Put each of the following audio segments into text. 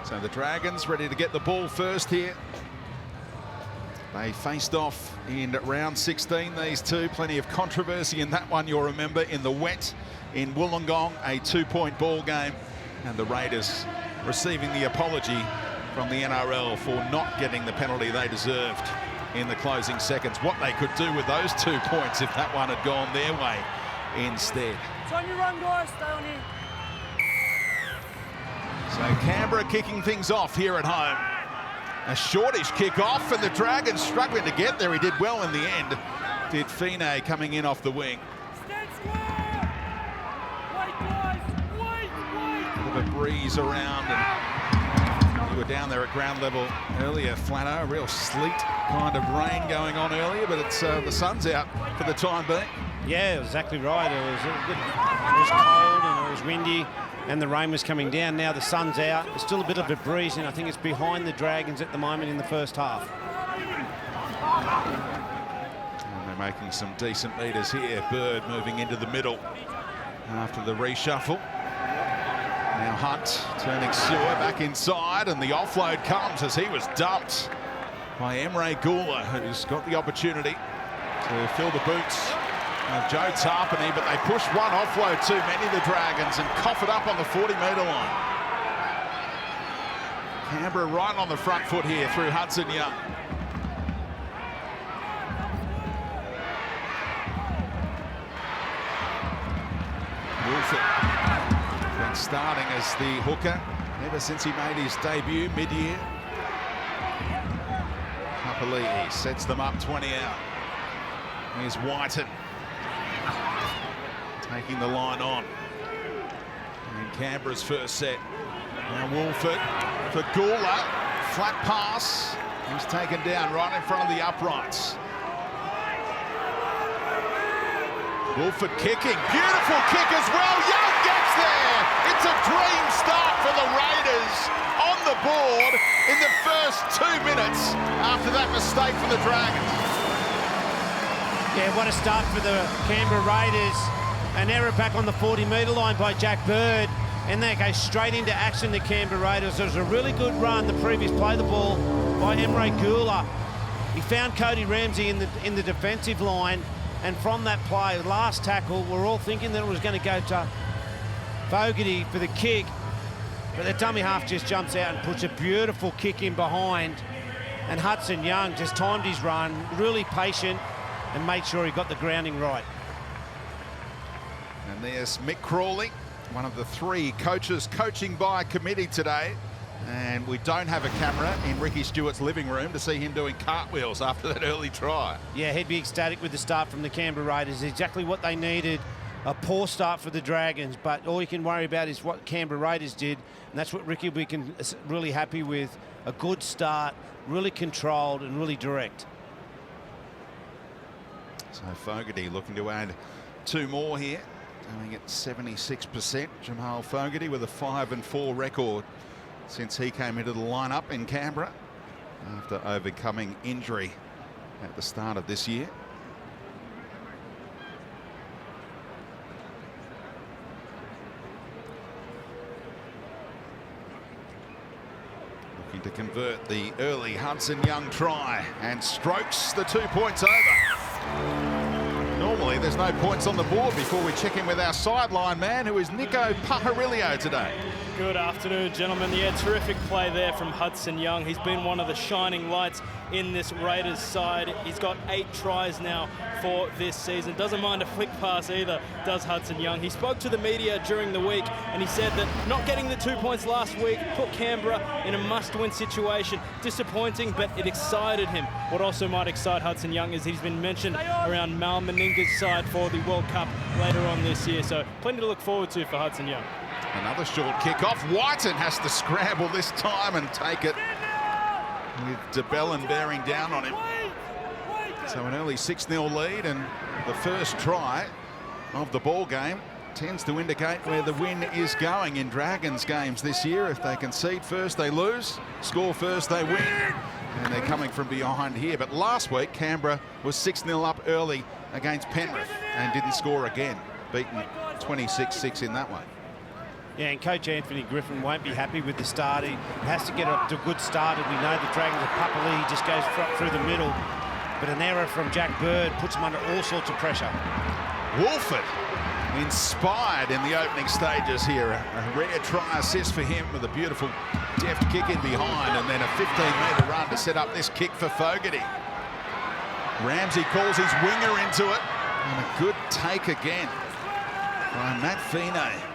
So the Dragons ready to get the ball first here. They faced off in round 16, these two. Plenty of controversy in that one, you'll remember, in the wet in Wollongong, a 2-point ball game. And the Raiders receiving the apology from the NRL for not getting the penalty they deserved in the closing seconds. What they could do with those 2 points if that one had gone their way instead. It's on your run, guys. Stay on here. So Canberra kicking things off here at home. A shortish kick off, and the Dragons struggling to get there. He did well in the end. Did Fine coming in off the wing. Stand square. Wait, guys. Wait. Bit of a breeze around, and you were down there at ground level earlier, Flano. A real sleet kind of rain going on earlier, but it's the sun's out for the time being. Yeah, exactly right. It was cold and it was windy, and the rain was coming down. Now the sun's out. There's still a bit of a breeze, and I think it's behind the Dragons at the moment in the first half. And they're making some decent meters here. Bird moving into the middle after the reshuffle. Now Hunt turning Sewer back inside, and the offload comes as he was dumped by Emre Gula, who's got the opportunity to fill the boots of Joe Tarpany, but they push one offload too many, the Dragons, and cough it up on the 40-metre line. Canberra right on the front foot here through Hudson Young. Wolford been starting as the hooker ever since he made his debut mid-year. Papali'i sets them up 20 out. Here's Whiten taking the line on in Canberra's first set. Now Wolford for Gula, flat pass. He's taken down right in front of the uprights. Wolford kicking, beautiful kick as well. Young gets there. It's a dream start for the Raiders on the board in the first 2 minutes after that mistake for the Dragons. Yeah, what a start for the Canberra Raiders. An error back on the 40-metre line by Jack Bird, and they go straight into action, the Canberra Raiders. There was a really good run, the previous play the ball by Emre Gula. He found Cody Ramsey in the defensive line, and from that play, last tackle, we're all thinking that it was going to go to Fogarty for the kick, but the dummy half just jumps out and puts a beautiful kick in behind, and Hudson Young just timed his run, really patient, and made sure he got the grounding right. And there's Mick Crawley, one of the 3 coaches coaching by committee today. And we don't have a camera in Ricky Stewart's living room to see him doing cartwheels after that early try. Yeah, he'd be ecstatic with the start from the Canberra Raiders. Exactly what they needed. A poor start for the Dragons, but all you can worry about is what Canberra Raiders did, and that's what Ricky will be really happy with. A good start, really controlled and really direct. So Fogarty looking to add 2 more here, going at 76%. Jamal Fogarty with a 5-4 record since he came into the lineup in Canberra after overcoming injury at the start of this year. Looking to convert the early Hudson Young try and strokes the 2 points over. Normally there's no points on the board before we check in with our sideline man, who is Nico Pajarillo today. Good afternoon, gentlemen. Yeah, terrific play there from Hudson Young. He's been one of the shining lights in this Raiders side. He's got 8 tries now for this season. Doesn't mind a flick pass either, does Hudson Young. He spoke to the media during the week, and he said that not getting the 2 points last week put Canberra in a must-win situation. Disappointing, but it excited him. What also might excite Hudson Young is he's been mentioned around Mal Meninga's side for the World Cup later on this year. So plenty to look forward to for Hudson Young. Another short kick off. Whiten has to scramble this time and take it with DeBellin bearing down on him. So an early 6-0 lead, and the first try of the ball game tends to indicate where the win is going in Dragons games this year. If they concede first, they lose. Score first, they win. And they're coming from behind here. But last week, Canberra was 6-0 up early against Penrith and didn't score again. Beaten 26-6 in that one. Yeah, and Coach Anthony Griffin won't be happy with the start. He has to get a good start, and we know the Dragons are puppily. He just goes through the middle. But an error from Jack Bird puts him under all sorts of pressure. Wolford inspired in the opening stages here. A rare try assist for him with a beautiful deft kick in behind, and then a 15-metre run to set up this kick for Fogarty. Ramsey calls his winger into it, and a good take again by Matt Feeney.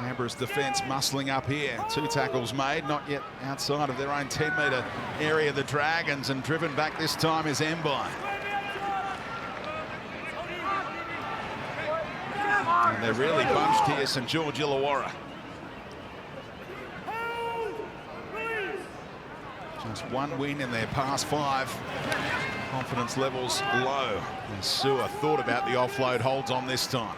Canberra's defence muscling up here. 2 tackles made, not yet outside of their own 10-metre area, the Dragons, and driven back this time is Mbai. And they're really bunched here, St George Illawarra. Just 1 win in their past 5. Confidence levels low. And Sewer thought about the offload, holds on this time.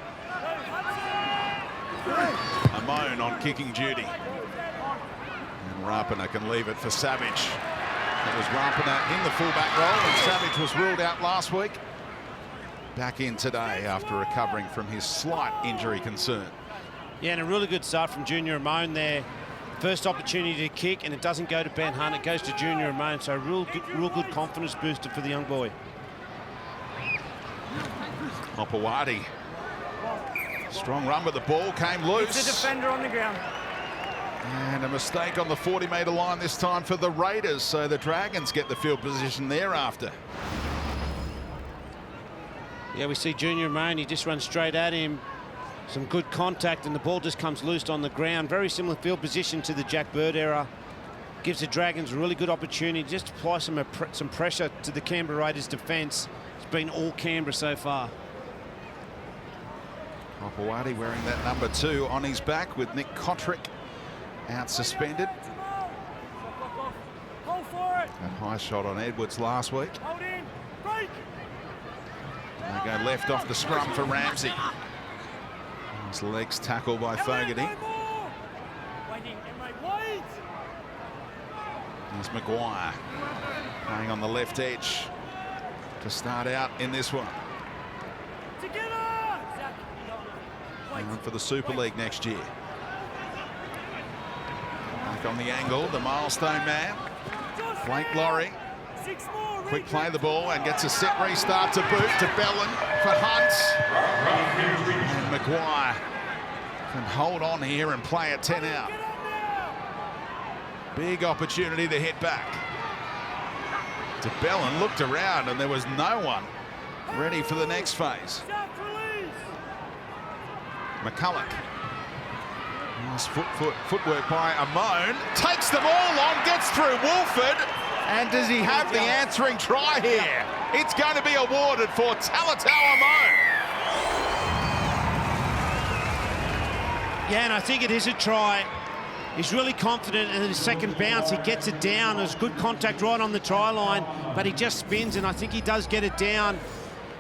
Amon on kicking duty. And Rapana can leave it for Savage. It was Rapana in the fullback role, and Savage was ruled out last week. Back in today after recovering from his slight injury concern. Yeah, and a really good start from Junior Amon there. First opportunity to kick, and it doesn't go to Ben Hunt, it goes to Junior Amon, so real good confidence booster for the young boy. Opawati. Strong run with the ball, came loose. It's a defender on the ground. And a mistake on the 40-metre line this time for the Raiders, so the Dragons get the field position thereafter. Yeah, we see Junior Amon, he just runs straight at him. Some good contact, and the ball just comes loose on the ground. Very similar field position to the Jack Bird era. Gives the Dragons a really good opportunity just to apply some pressure to the Canberra Raiders defence. It's been all Canberra so far. Opawati wearing that number 2 on his back with Nick Kotrick out suspended. Go for it. That high shot on Edwards last week. Hold in. Break. They go left off the scrum for Ramsey. His legs tackled by Fogarty. Waiting. Wait. There's Maguire playing on the left edge to start out in this one. Together. And for the Super League next year. Back on the angle, the milestone man, Blake Laurie. 6 more. Quick play the ball and gets a set restart to boot to Bellin for Hunt. And Maguire can hold on here and play at 10 out. Big opportunity to hit back. De Bellin looked around and there was no one ready for the next phase. McCulloch. Nice footwork by Amon. Takes them all on, gets through Wolford. And does he have the answering try here? It's going to be awarded for Talatau Amon. Yeah, and I think it is a try. He's really confident in his second bounce. He gets it down. There's good contact right on the try line, but he just spins, and I think he does get it down.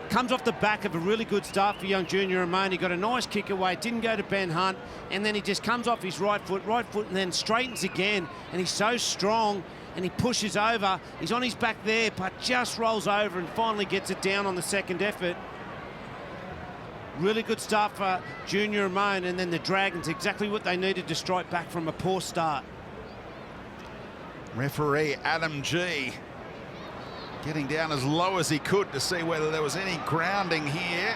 Comes off the back of a really good start for young Junior Amon. He got a nice kick away, didn't go to Ben Hunt, and then he just comes off his right foot, and then straightens again, and he's so strong, and he pushes over. He's on his back there, but just rolls over and finally gets it down on the second effort. Really good start for Junior Amon, and then the Dragons, exactly what they needed to strike back from a poor start. Referee Adam G getting down as low as he could to see whether there was any grounding here.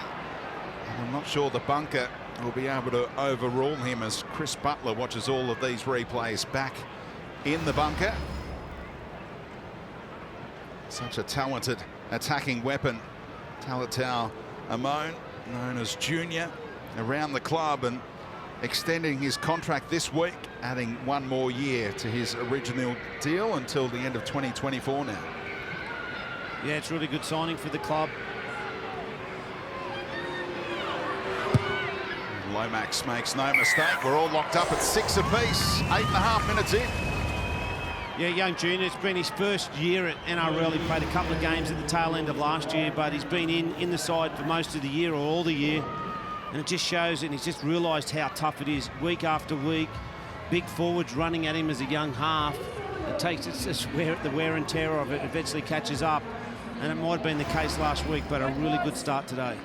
And I'm not sure the bunker will be able to overrule him as Chris Butler watches all of these replays back in the bunker. Such a talented attacking weapon, Talatau Amon, known as Junior around the club, and extending his contract this week, adding 1 more year to his original deal until the end of 2024 now. Yeah, it's really good signing for the club. Lomax makes no mistake. We're all locked up at 6 apiece. 8.5 minutes in. Yeah, young Junior, it's been his first year at NRL. He played a couple of games at the tail end of last year, but he's been in the side for most of the year, or all the year. And it just shows, and he's just realised how tough it is week after week. Big forwards running at him as a young half. It takes, it's just the wear and tear of it eventually catches up. and it might have been the case last week, but a really good start today.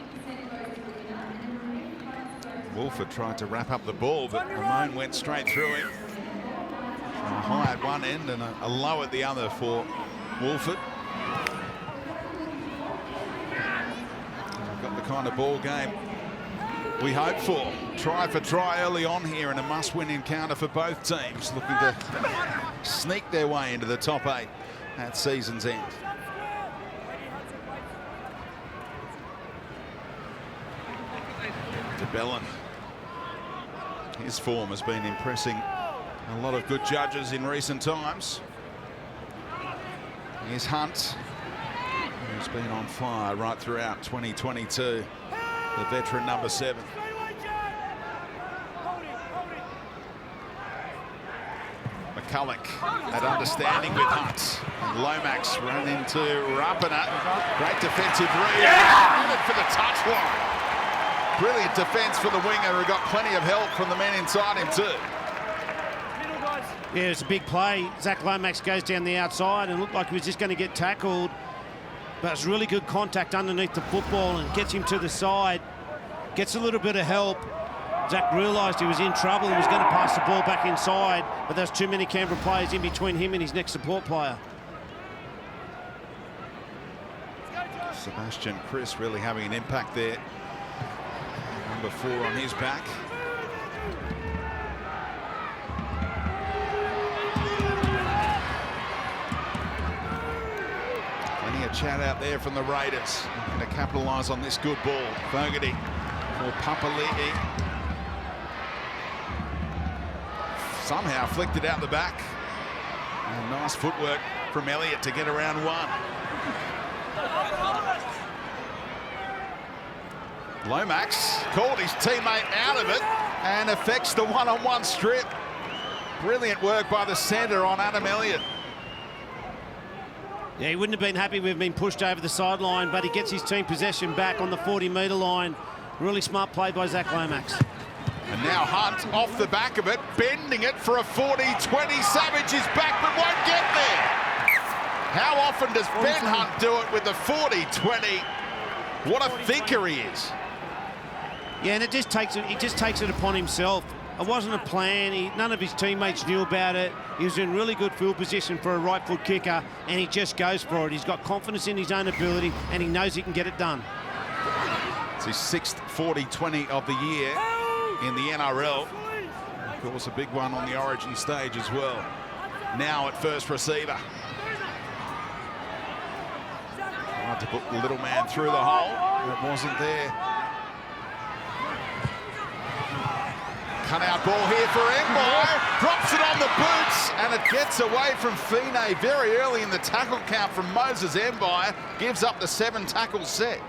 Wolford tried to wrap up the ball, but Ramon went straight through him. A high at one end and a low at the other for Wolford. We've got the kind of ball game we hope for. Try for try early on here in a must-win encounter for both teams, looking to sneak their way into the top 8 at season's end. DeBellin. His form has been impressing a lot of good judges in recent times. Here's Hunt, who's been on fire right throughout 2022. The veteran number 7. McCulloch had understanding with Hunt. And Lomax ran into Rapana. Great defensive read. Yeah! For the touchline. Brilliant defence for the winger, who got plenty of help from the men inside him too. Yeah, it's a big play. Zach Lomax goes down the outside and looked like he was just going to get tackled. But it's really good contact underneath the football and gets him to the side. Gets a little bit of help. Zach realised he was in trouble and was going to pass the ball back inside, but there's too many Canberra players in between him and his next support player. Sebastian Chris really having an impact there. Number 4 on his back. Plenty of chat out there from the Raiders. Going to capitalise on this good ball. Fogarty for Papali'i. Somehow flicked it out the back. And nice footwork from Elliott to get around 1. Lomax called his teammate out of it and affects the one-on-one strip. Brilliant work by the centre on Adam Elliott. Yeah, he wouldn't have been happy with being pushed over the sideline, but he gets his team possession back on the 40-metre line. Really smart play by Zach Lomax. And now Hunt off the back of it, bending it for a 40-20. Savage is back but won't get there. How often does Ben Hunt do it with the 40-20? What a thinker he is. Yeah, and he just takes it upon himself. It wasn't a plan. None of his teammates knew about it. He was in really good field position for a right foot kicker, and he just goes for it. He's got confidence in his own ability, and he knows he can get it done. It's his 6th 40-20 of the year in the NRL. Of course, a big one on the Origin stage as well. Now at first receiver. Tried to put the little man through the hole. It wasn't there. Cut out ball here for Mbai. Drops it on the boots, and it gets away from Fine very early in the tackle count from Moses Mbai. Gives up the 7-tackle set.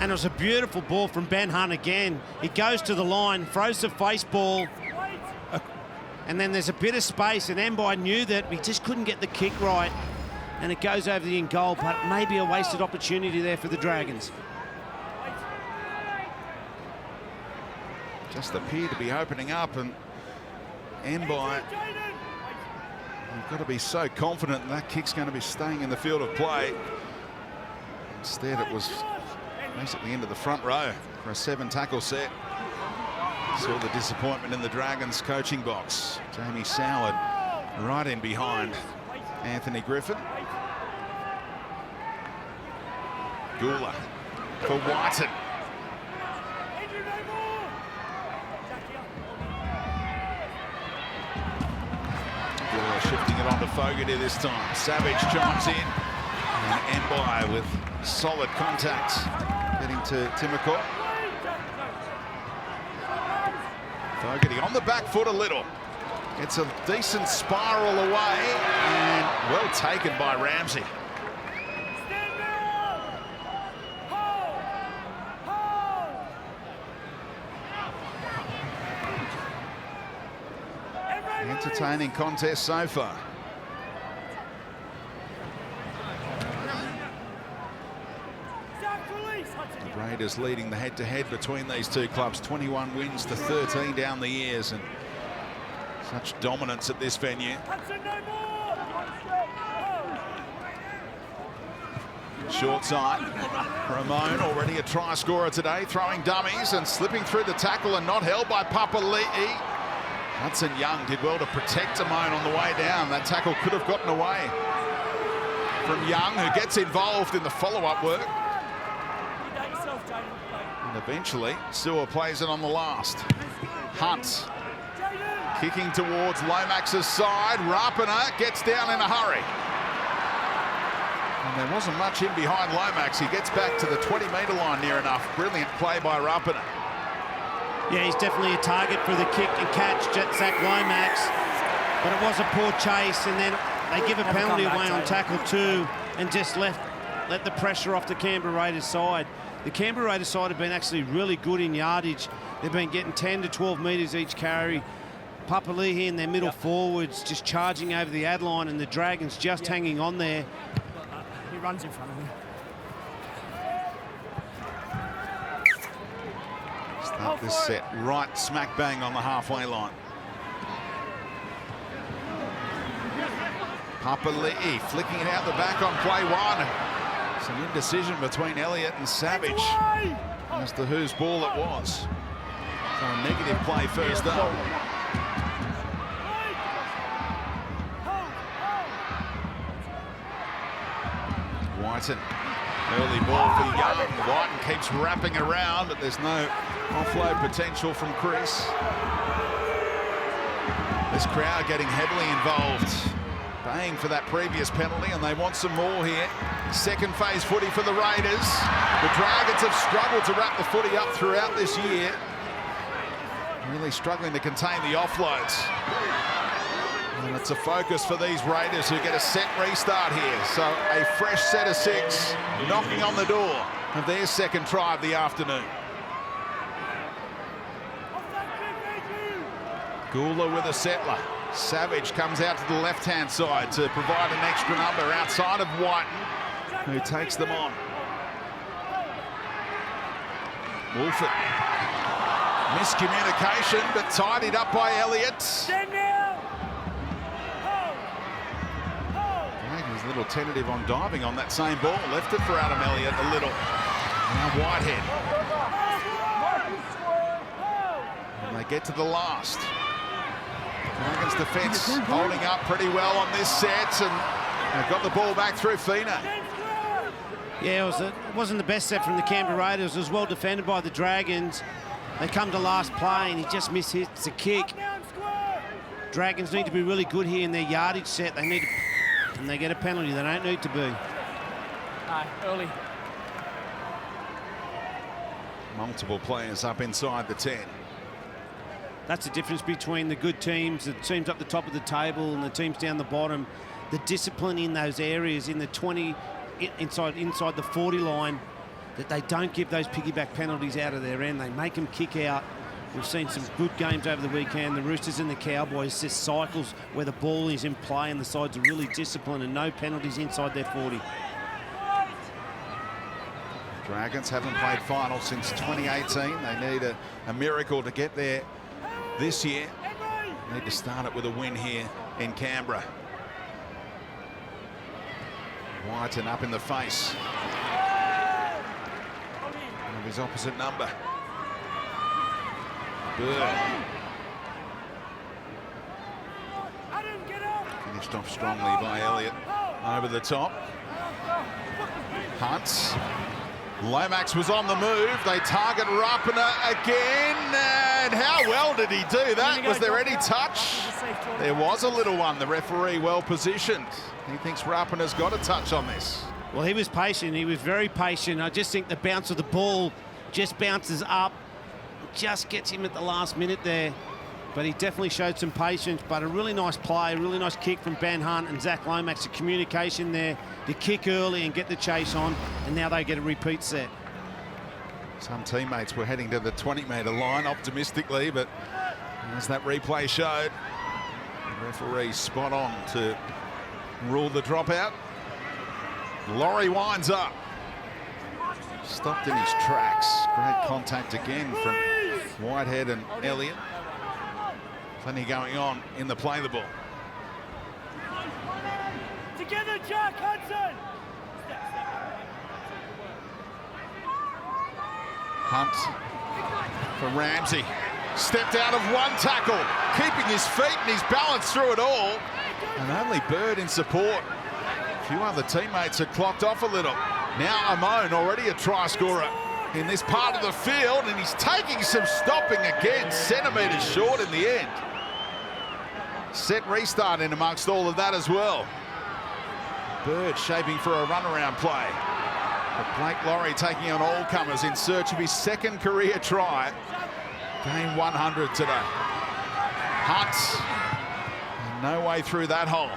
And it was a beautiful ball from Ben Hunt again. He goes to the line, throws the face ball, and then there's a bit of space, and Mbai knew that he just couldn't get the kick right, and it goes over the in goal, but maybe a wasted opportunity there for the Dragons. Just appeared to be opening up, and Mbai, you've got to be so confident that kick's going to be staying in the field of play. Instead, it was basically into the front row for a 7-tackle set. Saw the disappointment in the Dragons coaching box. Jamie Soward right in behind Anthony Griffin. Gula for Whiten. Gula shifting it onto Fogarty this time. Savage chimes in. And Mbai with solid contact. Getting to Timokot. Fogarty on the back foot a little. It's a decent spiral away and well taken by Ramsey. Entertaining contest so far. The Raiders leading the head-to-head between these two clubs, 21 wins to 13 down the years, and such dominance at this venue. Short side. Ramon, already a try scorer today, throwing dummies and slipping through the tackle and not held by Papali'i. Hudson Young did well to protect Ramon on the way down. That tackle could have gotten away from Young, who gets involved in the follow-up work. And eventually, Sewer plays it on the last. Hunt kicking towards Lomax's side. Rapana gets down in a hurry. And there wasn't much in behind Lomax. He gets back to the 20-metre line near enough. Brilliant play by Rapana. Yeah, he's definitely a target for the kick and catch, Zach Lomax. But it was a poor chase, and then they give a penalty away on tackle 2 and just let the pressure off the Canberra Raiders side. The Canberra Raiders side have been actually really good in yardage. They've been getting 10 to 12 metres each carry. Papali'i and their middle forwards just charging over the ad line, and the Dragons just hanging on there. He runs in front of me. Start this set right smack bang on the halfway line. Papali'i flicking it out the back on play 1. Some indecision between Elliott and Savage as to whose ball it was. So a negative play first up. Whiten, early ball for Young. Whiten keeps wrapping around, but there's no offload potential from Chris. This crowd getting heavily involved, paying for that previous penalty, and they want some more here. Second phase footy for the Raiders. The Dragons have struggled to wrap the footy up throughout this year. Really struggling to contain the offloads. And it's a focus for these Raiders, who get a set restart here. So a fresh set of 6 knocking on the door of their second try of the afternoon. Gula with a settler. Savage comes out to the left-hand side to provide an extra number outside of Whiten, who takes them on. Wolford. Miscommunication, but tidied up by Elliott. He's a little tentative on diving on that same ball. Left it for Adam Elliott a little. Now Whitehead. And they get to the last. Dragons defence holding up pretty well on this set, and they've got the ball back through Fina. Yeah, it wasn't the best set from the Canberra Raiders. It was well defended by the Dragons. They come to last play and he just mishits the kick. Dragons need to be really good here in their yardage set. They need to, and they get a penalty. They don't need to be. Early. Multiple players up inside the 10. That's the difference between the good teams, the teams up the top of the table and the teams down the bottom. The discipline in those areas, in the 20, inside the 40 line, that they don't give those piggyback penalties out of their end. They make them kick out. We've seen some good games over the weekend. The Roosters and the Cowboys, just cycles where the ball is in play and the sides are really disciplined and no penalties inside their 40. Dragons haven't played final since 2018. They need a miracle to get there this year. They need to start it with a win here in Canberra. Whiten up in the face of his opposite number. Bird. Finished off strongly by Elliott over the top. Hunt. Lomax was on the move. They target Rapana again. And how well did he do that? Was there any touch? There was a little one. The referee well positioned. He thinks Rapana's got a touch on this. Well, he was patient. He was very patient. I just think the bounce of the ball just bounces up. Just gets him at the last minute there. But he definitely showed some patience. But a really nice play, a really nice kick from Ben Hunt and Zach Lomax. The communication there to kick early and get the chase on. And now they get a repeat set. Some teammates were heading to the 20-metre line optimistically, but as that replay showed, the referee spot on to rule the dropout. Laurie winds up. Stopped in his tracks. Great contact again from Whitehead and Elliott. Plenty going on in the play the ball. Together, Jack Hudson. Hunt for Ramsey. Stepped out of one tackle, keeping his feet and his balance through it all. And only Bird in support. A few other teammates had clocked off a little. Now Amon, already a try scorer in this part of the field, and he's taking some stopping again, centimetres short in the end. Set restart in amongst all of that as well. Bird shaping for a runaround play. But Blake Laurie taking on all comers in search of his second career try. Game 100 today. Hunt. And no way through that hole.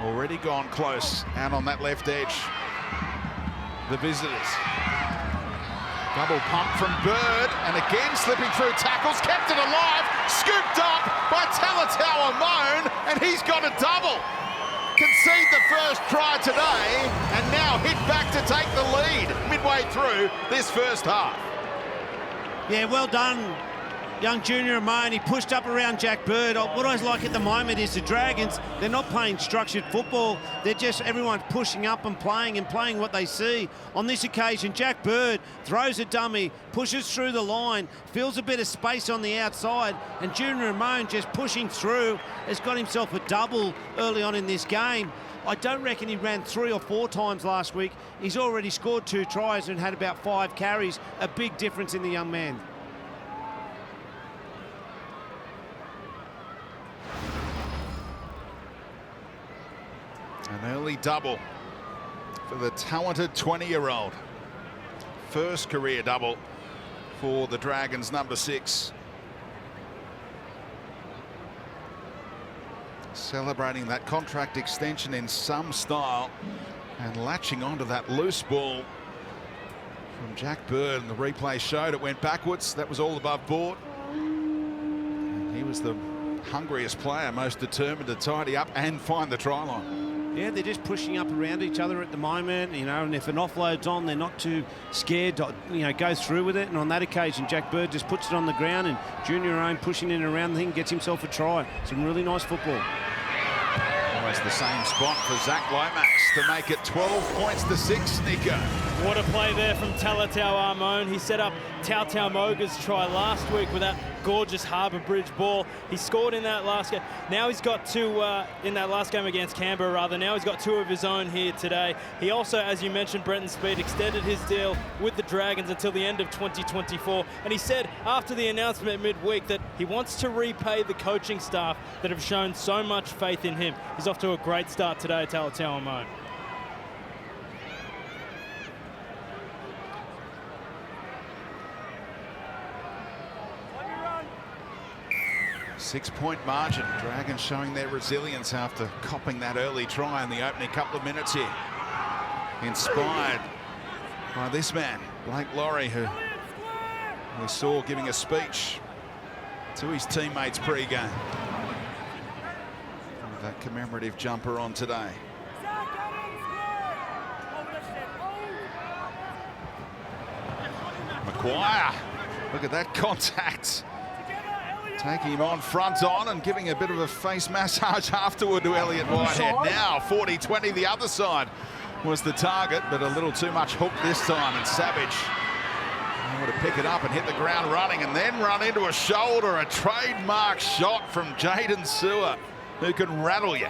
Already gone close out on that left edge. The visitors. Double pump from Bird, and again slipping through tackles, kept it alive, scooped up by Talatau Amon, and he's got a double. Concede the first try today, and now hit back to take the lead midway through this first half. Yeah, well done, young junior Amon. He pushed up around Jack Bird. What I like at the moment is the Dragons, they're not playing structured football. They're just, everyone's pushing up and playing what they see. On this occasion, Jack Bird throws a dummy, pushes through the line, feels a bit of space on the outside, and junior Amon just pushing through has got himself a double early on in this game. I don't reckon he ran 3 or 4 times last week. He's already scored 2 tries and had about 5 carries. A big difference in the young man. An early double for the talented 20-year-old. First career double for the Dragons, number 6. Celebrating that contract extension in some style and latching onto that loose ball from Jack Bird. And the replay showed it went backwards. That was all above board. And he was the hungriest player, most determined to tidy up and find the try line. Yeah, they're just pushing up around each other at the moment, you know, and if an offload's on, they're not too scared to, you know, go through with it. And on that occasion, Jack Bird just puts it on the ground, and Junior Owen pushing in and around the thing, gets himself a try. Some really nice football. Almost the same spot for Zach Lomax to make it 12 points to 6, Nico. What a play there from Talatau Amon. He set up Tautau Moga's try last week with that gorgeous Harbour Bridge ball. He scored in that last game. Now he's got 2 in that last game against Canberra, rather. Now he's got 2 of his own here today. He also, as you mentioned, Brenton Speed, extended his deal with the Dragons until the end of 2024. And he said after the announcement midweek that he wants to repay the coaching staff that have shown so much faith in him. He's off to a great start today, Talatau Amon. 6-point margin. Dragons showing their resilience after copping that early try in the opening couple of minutes here. Inspired by this man, Blake Laurie, who we saw giving a speech to his teammates pre-game. With that commemorative jumper on today. Maguire, look at that contact. Taking him on front on and giving a bit of a face massage afterward to Elliott Whitehead. Now 40-20, the other side was the target, but a little too much hook this time, and Savage able to pick it up and hit the ground running and then run into a shoulder. A trademark shot from Jaden Sewer, who can rattle you.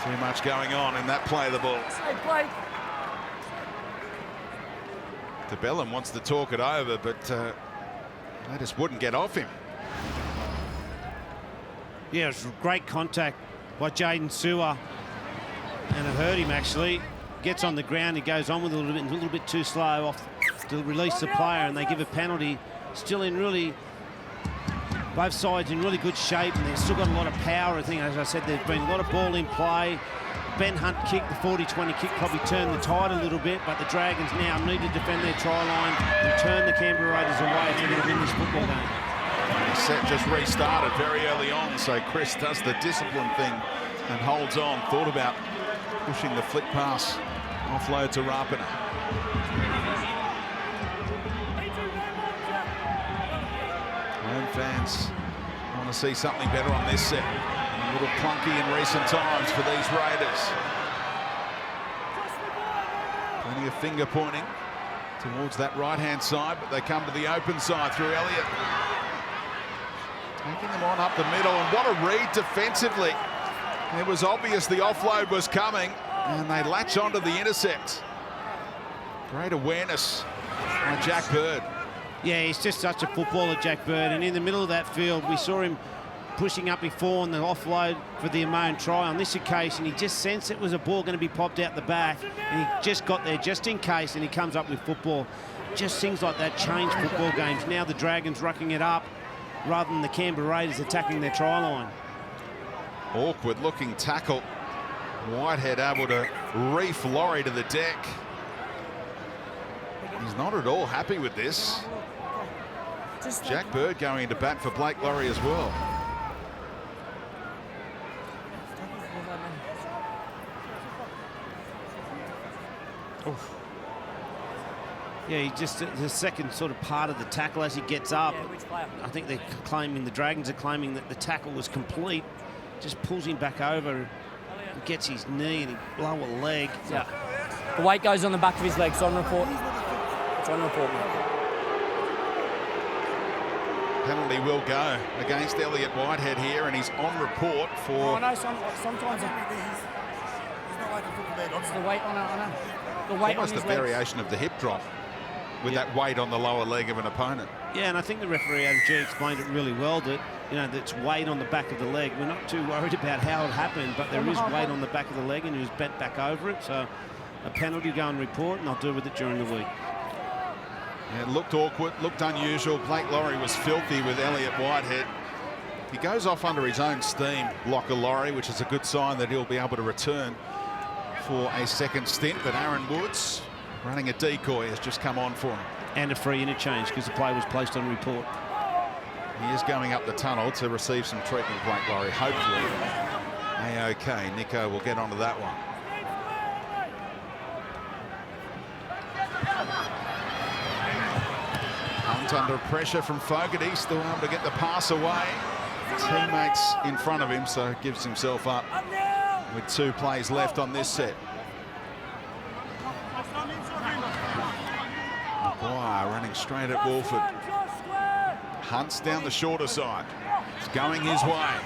Too much going on in that play of the ball. DeBellum wants to talk it over, but they just wouldn't get off him. Yeah, it was great contact by Jaden Sewer, and it hurt him actually. Gets on the ground, he goes on with it a little bit too slow off to release the player, and they give a penalty. Still in really, both sides in really good shape, and they've still got a lot of power. I think, as I said, there's been a lot of ball in play. Ben Hunt kick, the 40-20 kick, probably turned the tide a little bit, but the Dragons now need to defend their try line and turn the Canberra Raiders away if they're going to win this football game. The set just restarted very early on, so Chris does the discipline thing and holds on. Thought about pushing the flick pass offload to Rapina. Home fans on Want to see something better on this set. A little clunky in recent times for these Raiders. Plenty of finger pointing towards that right-hand side, but they come to the open side through Elliott. Taking them on up the middle, and what a read defensively. It was obvious the offload was coming, and they latch onto the intercept. Great awareness by Jack Bird. Yeah, he's just such a footballer, Jack Bird, and in the middle of that field, we saw him pushing up before on the offload for the Amon try. On this occasion, he just sensed it was a ball going to be popped out the back, and he just got there just in case, and he comes up with football. Just things like that change football games. Now the Dragons rucking it up rather than the Canberra Raiders attacking their try line. Awkward looking tackle. Whitehead able to reef Laurie to the deck. He's not at all happy with this. Jack Bird going into bat for Blake Laurie as well. Oof. Yeah, he just the second sort of part of the tackle as he gets up. I think they're claiming, the Dragons are claiming that the tackle was complete. Just pulls him back over and gets his knee and he lower leg. Yeah. The weight goes on the back of his leg. It's on report. It's on report. Penalty will go against Elliott Whitehead here, and he's on report for... Oh, no, sometimes it's not like a football man. It's the weight on it. The weight on his Almost a legs. variation of the hip drop with that weight on the lower leg of an opponent. Yeah, and I think the referee Adam G explained it really well, that that's weight on the back of the leg. We're not too worried about how it happened, but there is weight on the back of the leg, and he was bent back over it. So a penalty go and report, and I'll deal with it during the week. Yeah, it looked awkward, looked unusual. Blake Laurie was filthy with Elliott Whitehead. He goes off under his own steam, Locker Laurie, which is a good sign that he'll be able to return for a second stint. But Aaron Woods, running a decoy, has just come on for him. And a free interchange because the play was placed on report. He is going up the tunnel to receive some treatment, Blake Laurie, hopefully. A-OK. Nico will get onto that one. Hunt under pressure from Fogarty, still able to get the pass away. Teammates in front of him, so gives himself up with 2 plays left on this set. Maguire running straight at Wolford. Hunt's down the shorter side. It's going his way.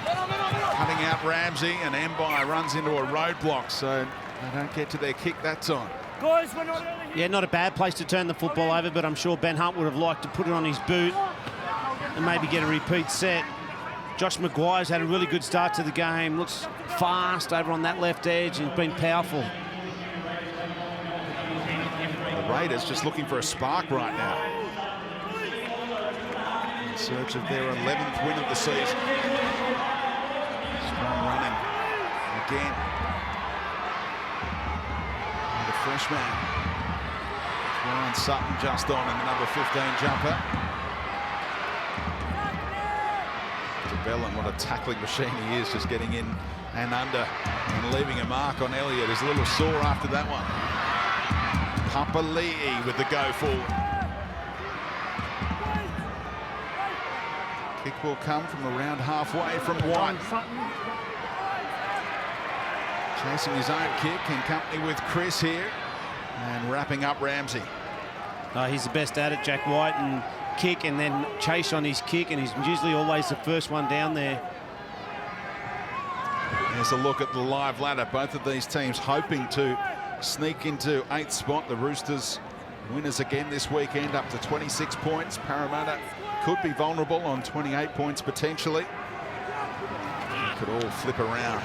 Cutting out Ramsey, and Mbai runs into a roadblock, so they don't get to their kick that time. Guys, we're not early. Yeah, not a bad place to turn the football over, but I'm sure Ben Hunt would have liked to put it on his boot and maybe get a repeat set. Josh Maguire's had a really good start to the game. Looks fast over on that left edge and been powerful. The Raiders just looking for a spark right now. In search of their 11th win of the season. Strong running again. And a fresh man. Ryan Sutton just on in the number 15 jumper. DeBellin, what a tackling machine he is, just getting in and under and leaving a mark on Elliott. He's a little sore after that one. Papali'i with the go forward. Kick will come from around halfway from White. Chasing his own kick in company with Chris here. And wrapping up Ramsey. He's the best at it, Jack White, and kick and then chase on his kick, and he's usually always the first one down there. There's a look at the live ladder. Both of these teams hoping to sneak into 8th spot. The Roosters winners again this weekend, up to 26 points. Parramatta could be vulnerable on 28 points potentially. Could all flip around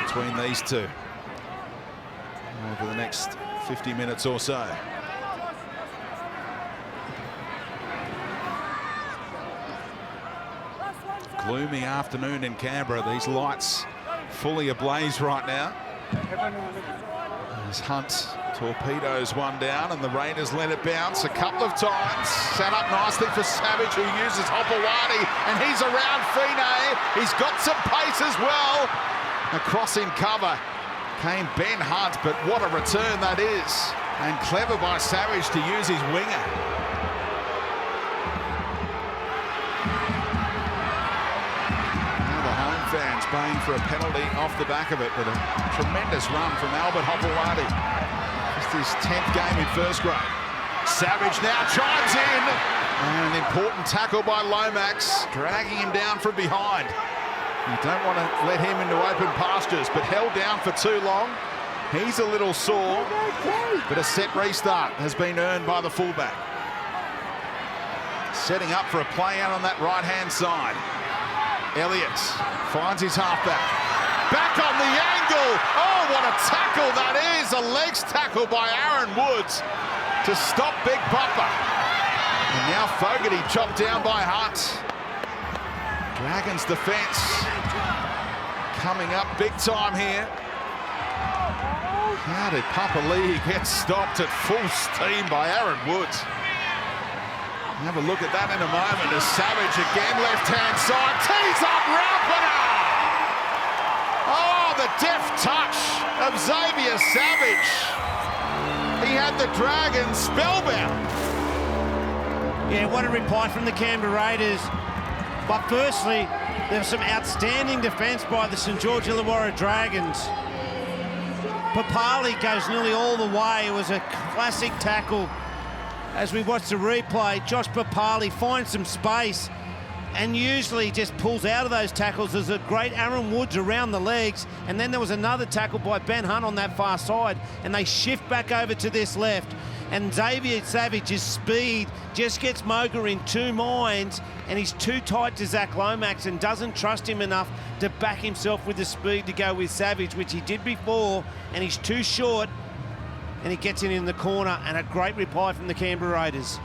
between these two over the next 50 minutes or so. Gloomy afternoon in Canberra. These lights fully ablaze right now. As Hunt torpedoes one down, and the Raiders let it bounce a couple of times. Set up nicely for Savage, who uses Hopewadi, and he's around Fine. He's got some pace as well. Across in cover came Ben Hunt, but what a return that is. And clever by Savage to use his winger. Spain for a penalty off the back of it, but a tremendous run from Albert Hopewadi. Just his 10th game in first grade. Savage now chimes in. And an important tackle by Lomax, dragging him down from behind. You don't want to let him into open pastures, but held down for too long. He's a little sore, but a set restart has been earned by the fullback. Setting up for a play out on that right-hand side. Elliott finds his halfback. Back on the angle. Oh, what a tackle that is. A legs tackle by Aaron Woods to stop Big Papa. And now Fogarty chopped down by Hunt. Dragons defence coming up big time here. How did Papa Lee get stopped at full steam by Aaron Woods? Have a look at that in a moment as Savage again, left-hand side, tees up Rapana! Oh, the deft touch of Xavier Savage. He had the Dragons spellbound. Yeah, what a reply from the Canberra Raiders. But firstly, there was some outstanding defence by the St George Illawarra Dragons. Papali goes nearly all the way. It was a classic tackle. As we watch the replay, Josh Papali finds some space and usually just pulls out of those tackles. There's a great Aaron Woods around the legs, and then there was another tackle by Ben Hunt on that far side, and they shift back over to this left. And Xavier Savage's speed just gets Moga in two minds, and he's too tight to Zach Lomax and doesn't trust him enough to back himself with the speed to go with Savage, which he did before, and he's too short, and he gets it in the corner, and a great reply from the Canberra Raiders.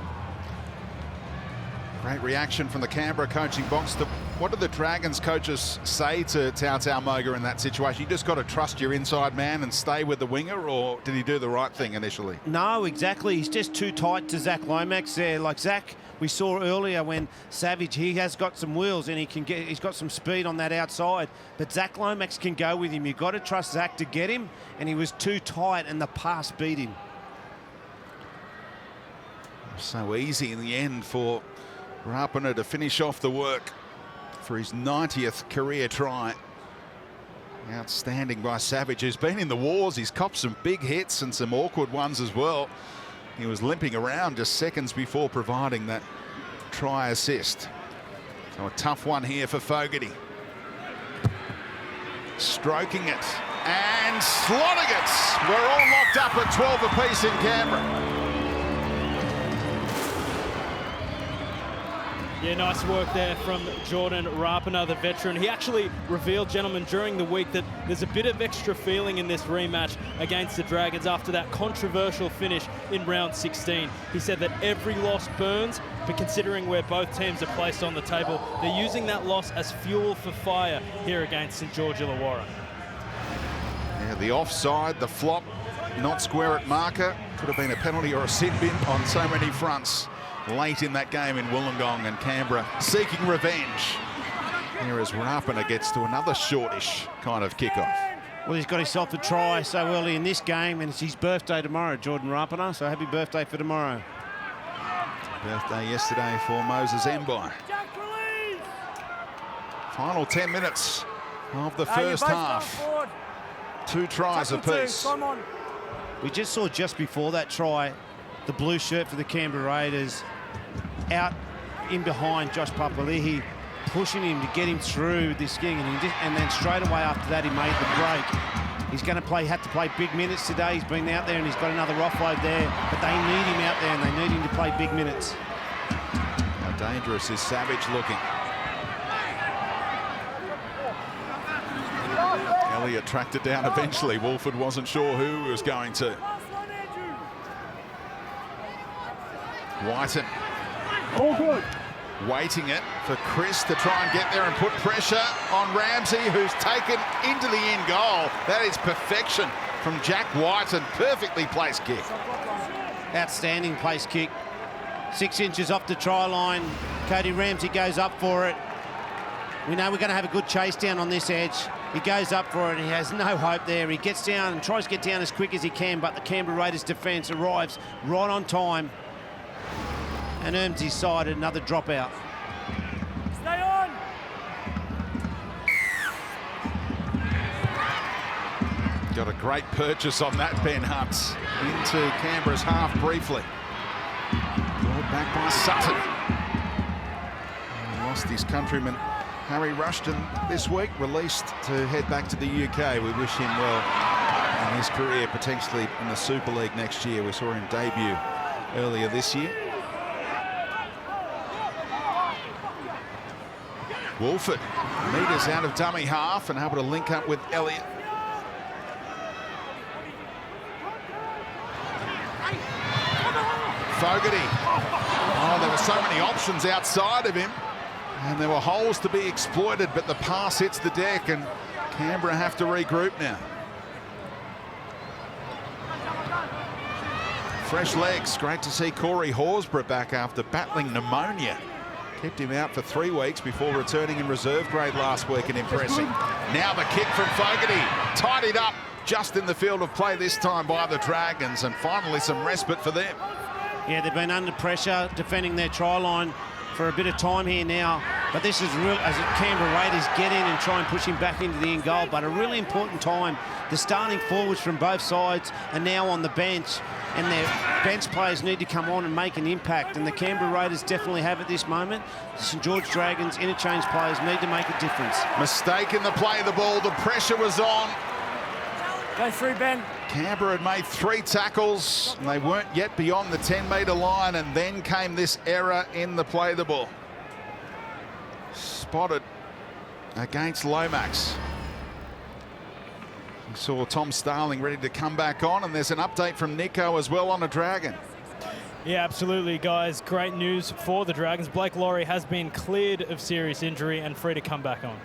Great reaction from the Canberra coaching box. What do the Dragons coaches say to Tautau Moga in that situation? You just got to trust your inside man and stay with the winger, or did he do the right thing initially? No, exactly. He's just too tight to Zach Lomax there. Like Zach, we saw earlier when Savage, he has got some wheels and he's got some speed on that outside, but Zach Lomax can go with him. You've got to trust Zach to get him, and he was too tight and the pass beat him. So easy in the end for Rapana to finish off the work for his 90th career try. Outstanding by Savage, who's been in the wars. He's copped some big hits and some awkward ones as well. He was limping around just seconds before providing that try assist. So a tough one here for Fogarty. Stroking it and slotting it. We're all locked up at 12 apiece in Canberra. Yeah, nice work there from Jordan Rapana, the veteran. He actually revealed, gentlemen, during the week that there's a bit of extra feeling in this rematch against the Dragons after that controversial finish in round 16. He said that every loss burns, but considering where both teams are placed on the table, they're using that loss as fuel for fire here against St George Illawarra. Yeah, the offside, the flop, not square at marker. Could have been a penalty or a sin bin on so many fronts late in that game in Wollongong, and Canberra seeking revenge. Here as Rapana gets to another shortish kind of kickoff. Well, he's got himself a try so early in this game, and it's his birthday tomorrow, Jordan Rapana, so happy birthday for tomorrow. Birthday yesterday for Moses Mbai. Final 10 minutes of the first half. 2 tries apiece. We just saw just before that try, the blue shirt for the Canberra Raiders out in behind Josh Papali'i, pushing him to get him through this thing, and then straight away after that he made the break. He's going to had to play big minutes today. He's been out there and he's got another offload there, but they need him out there and they need him to play big minutes. How dangerous is Savage looking? Elliott tracked it down eventually. Wolford wasn't sure who was going to. Whiten. All good. Waiting it for Chris to try and get there and put pressure on Ramsey, who's taken into the end goal. That is perfection from Jack Whiten. Perfectly placed kick. Outstanding place kick. 6 inches off the try line. Cody Ramsey goes up for it. We know we're going to have a good chase down on this edge. He goes up for it and he has no hope there. He gets down and tries to get down as quick as he can, but the Canberra Raiders defence arrives right on time and earns his side another dropout. Stay on. Got a great purchase on that, Ben Hunt. Into Canberra's half briefly. Brought back by Sutton. He lost his countryman Harry Rushton this week, released to head back to the UK. We wish him well in his career, potentially in the Super League next year. We saw him debut earlier this year. Wolford meters out of dummy half and able to link up with Elliott. Fogarty. Oh, there were so many options outside of him, and there were holes to be exploited, but the pass hits the deck, and Canberra have to regroup now. Fresh legs. Great to see Corey Horsburgh back after battling pneumonia. Kept him out for 3 weeks before returning in reserve grade last week and impressing. Now the kick from Fogarty. Tidied up just in the field of play this time by the Dragons, and finally some respite for them. Yeah, they've been under pressure defending their try line for a bit of time here now, but this is real as the Canberra Raiders get in and try and push him back into the end goal. But a really important time. The starting forwards from both sides are now on the bench, and their bench players need to come on and make an impact, and the Canberra Raiders definitely have at this moment. The St George Dragons interchange players need to make a difference. Mistake in the play of the ball. The pressure was on. Go through, Ben. Canberra had made 3 tackles, and they weren't yet beyond the 10-metre line, and then came this error in the play of the ball. Spotted against Lomax. We saw Tom Starling ready to come back on, and there's an update from Nico as well on a Dragon. Yeah, absolutely, guys. Great news for the Dragons. Blake Laurie has been cleared of serious injury and free to come back on.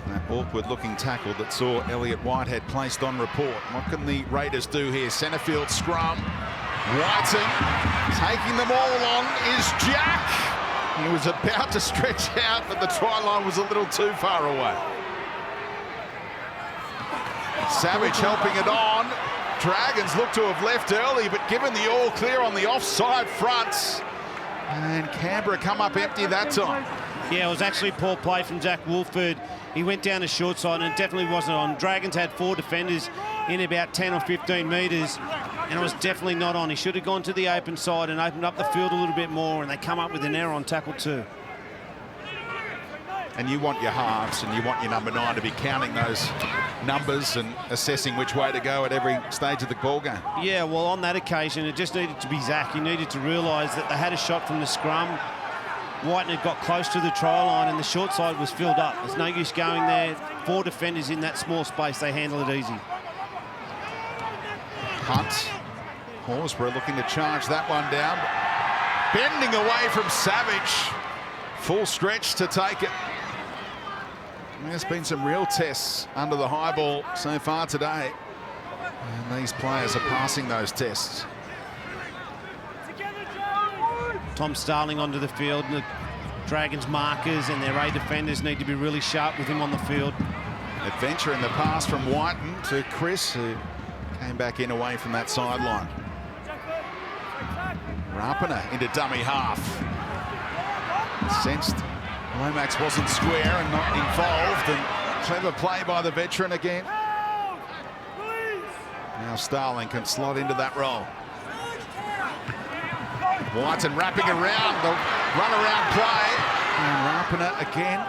That awkward-looking tackle that saw Elliott Whitehead placed on report. What can the Raiders do here? Centrefield scrum. Whiten taking them all on is Jack. He was about to stretch out, but the try line was a little too far away. Savage helping it on. Dragons look to have left early, but given the all clear on the offside fronts, and Canberra come up empty that time. Yeah, it was actually poor play from Jack Wolford. He went down the short side and it definitely wasn't on. Dragons had 4 defenders in about 10 or 15 metres, and it was definitely not on. He should have gone to the open side and opened up the field a little bit more, and they come up with an error on tackle 2. And you want your halves and you want your number 9 to be counting those numbers and assessing which way to go at every stage of the ball game. Yeah, well, on that occasion, it just needed to be Zach. He needed to realise that they had a shot from the scrum. Whiten had got close to the try line and the short side was filled up. There's no use going there. 4 defenders in that small space. They handle it easy. Hunt. Horsburgh looking to charge that one down. Bending away from Savage. Full stretch to take it. There's been some real tests under the high ball so far today, and these players are passing those tests. Tom Starling onto the field, and the Dragons markers and their A defenders need to be really sharp with him on the field. Adventure in the pass from Whiten to Chris, who came back in away from that sideline. Rapana into dummy half. Sensed Lomax wasn't square and not involved, and clever play by the veteran again. Now Starling can slot into that role. Whiten wrapping around the run-around play. And Rapana again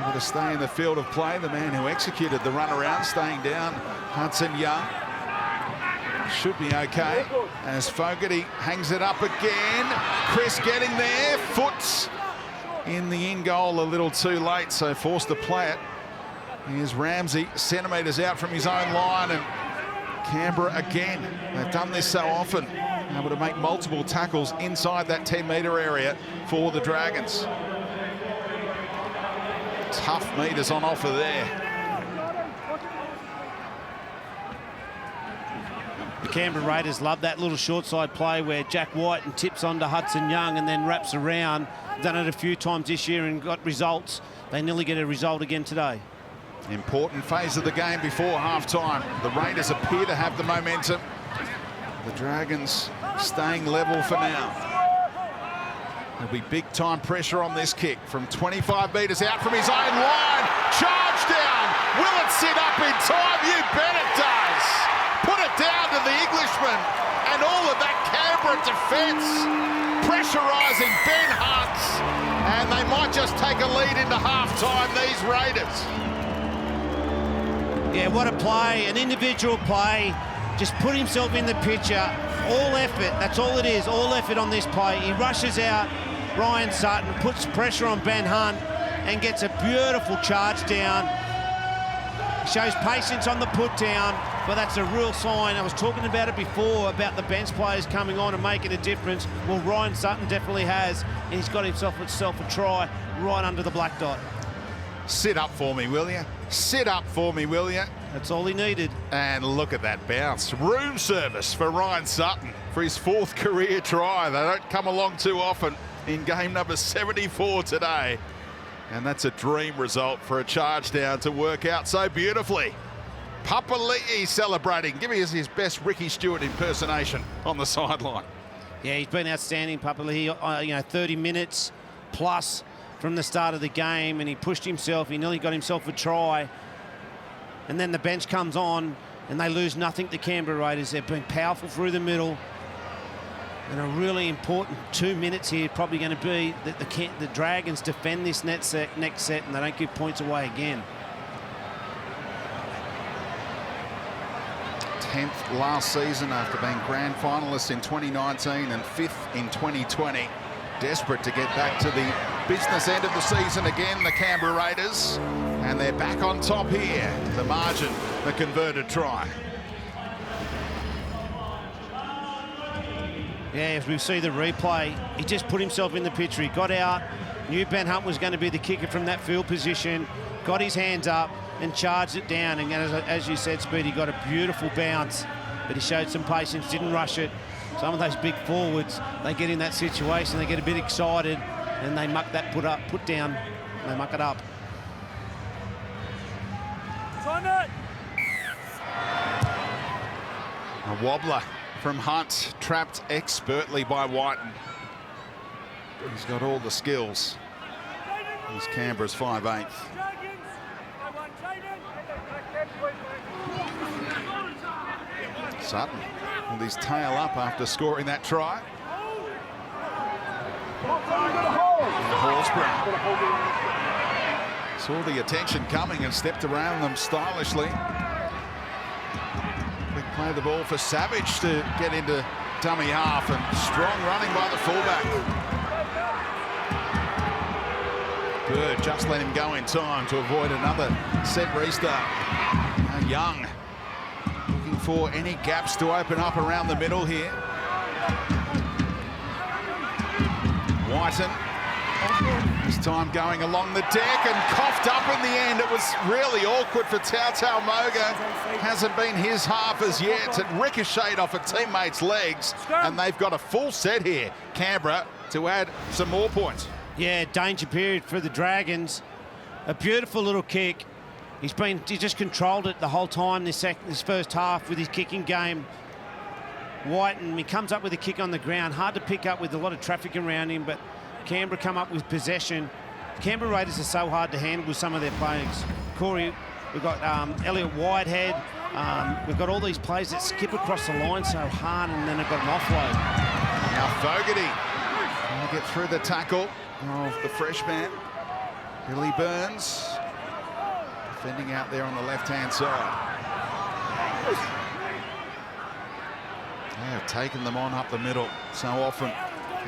able to stay in the field of play. The man who executed the run-around staying down, Hudson Young. Should be okay as Fogarty hangs it up again. Chris getting there. Foot in the in goal a little too late, so forced to play it. Here's Ramsey, centimetres out from his own line, and Canberra again. They've done this so often, able to make multiple tackles inside that 10-metre area for the Dragons. Tough metres on offer there. The Canberra Raiders love that little short side play where Jack Whiten tips onto Hudson Young and then wraps around. Done it a few times this year and got results. They nearly get a result again today. Important phase of the game before half-time. The Raiders appear to have the momentum. The Dragons staying level for now. There'll be big time pressure on this kick from 25 metres out from his own line. Charge down. Will it sit up in time? You bet it does. Put it down to the Englishman. And all of that Canberra defence pressurising Ben Hunt. And they might just take a lead into half-time, these Raiders. Yeah, what a play, an individual play. Just put himself in the picture. All effort, that's all it is, all effort on this play. He rushes out Ryan Sutton, puts pressure on Ben Hunt and gets a beautiful charge down. Shows patience on the put down, but that's a real sign. I was talking about it before, about the bench players coming on and making a difference. Well, Ryan Sutton definitely has, and he's got himself a try right under the black dot. Sit up for me, will you? Sit up for me, will you? That's all he needed. And look at that bounce. Room service for Ryan Sutton for his 4th career try. They don't come along too often in game number 74 today. And that's a dream result for a charge down to work out so beautifully. Papali'i celebrating. Give me his best Ricky Stewart impersonation on the sideline. Yeah, he's been outstanding, Papali'i. 30 minutes plus from the start of the game, and he pushed himself. He nearly got himself a try. And then the bench comes on, and they lose nothing to Canberra Raiders. They've been powerful through the middle. And a really important 2 minutes here probably going to be that the Dragons defend this next set and they don't give points away again. 10th last season after being grand finalists in 2019 and 5th in 2020. Desperate to get back to the business end of the season again, the Canberra Raiders. And they're back on top here. The margin, the converted try. Yeah, as we see the replay, he just put himself in the picture. He got out, knew Ben Hunt was going to be the kicker from that field position, got his hands up and charged it down. And as you said, Speedy, got a beautiful bounce, but he showed some patience, didn't rush it. Some of those big forwards, they get in that situation, they get a bit excited, and they muck that put down, they muck it up. A wobbler from Hunt, trapped expertly by Whiten. He's got all the skills. He's Canberra's 5'8". Sutton with his tail up after scoring that try. Horsburgh saw the attention coming and stepped around them stylishly. Quick play of the ball for Savage to get into dummy half, and strong running by the fullback. Bird just let him go in time to avoid another set restart. Young looking for any gaps to open up around the middle here. Whiten, this time going along the deck and coughed up in the end. It was really awkward for Tautau Moga. Hasn't been his half as yet. It ricocheted off a teammate's legs, and they've got a full set here, Canberra, to add some more points. Yeah, danger period for the Dragons. A beautiful little kick. He just controlled it the whole time this first half with his kicking game. Whiten, he comes up with a kick on the ground, hard to pick up with a lot of traffic around him, but Canberra come up with possession. Canberra Raiders are so hard to handle with some of their players. Corey, we've got Elliot Whitehead. We've got all these players that skip across the line so hard, and then they've got an offload. Now Fogarty will get through the tackle of the freshman, Billy Burns, defending out there on the left-hand side. They have taken them on up the middle so often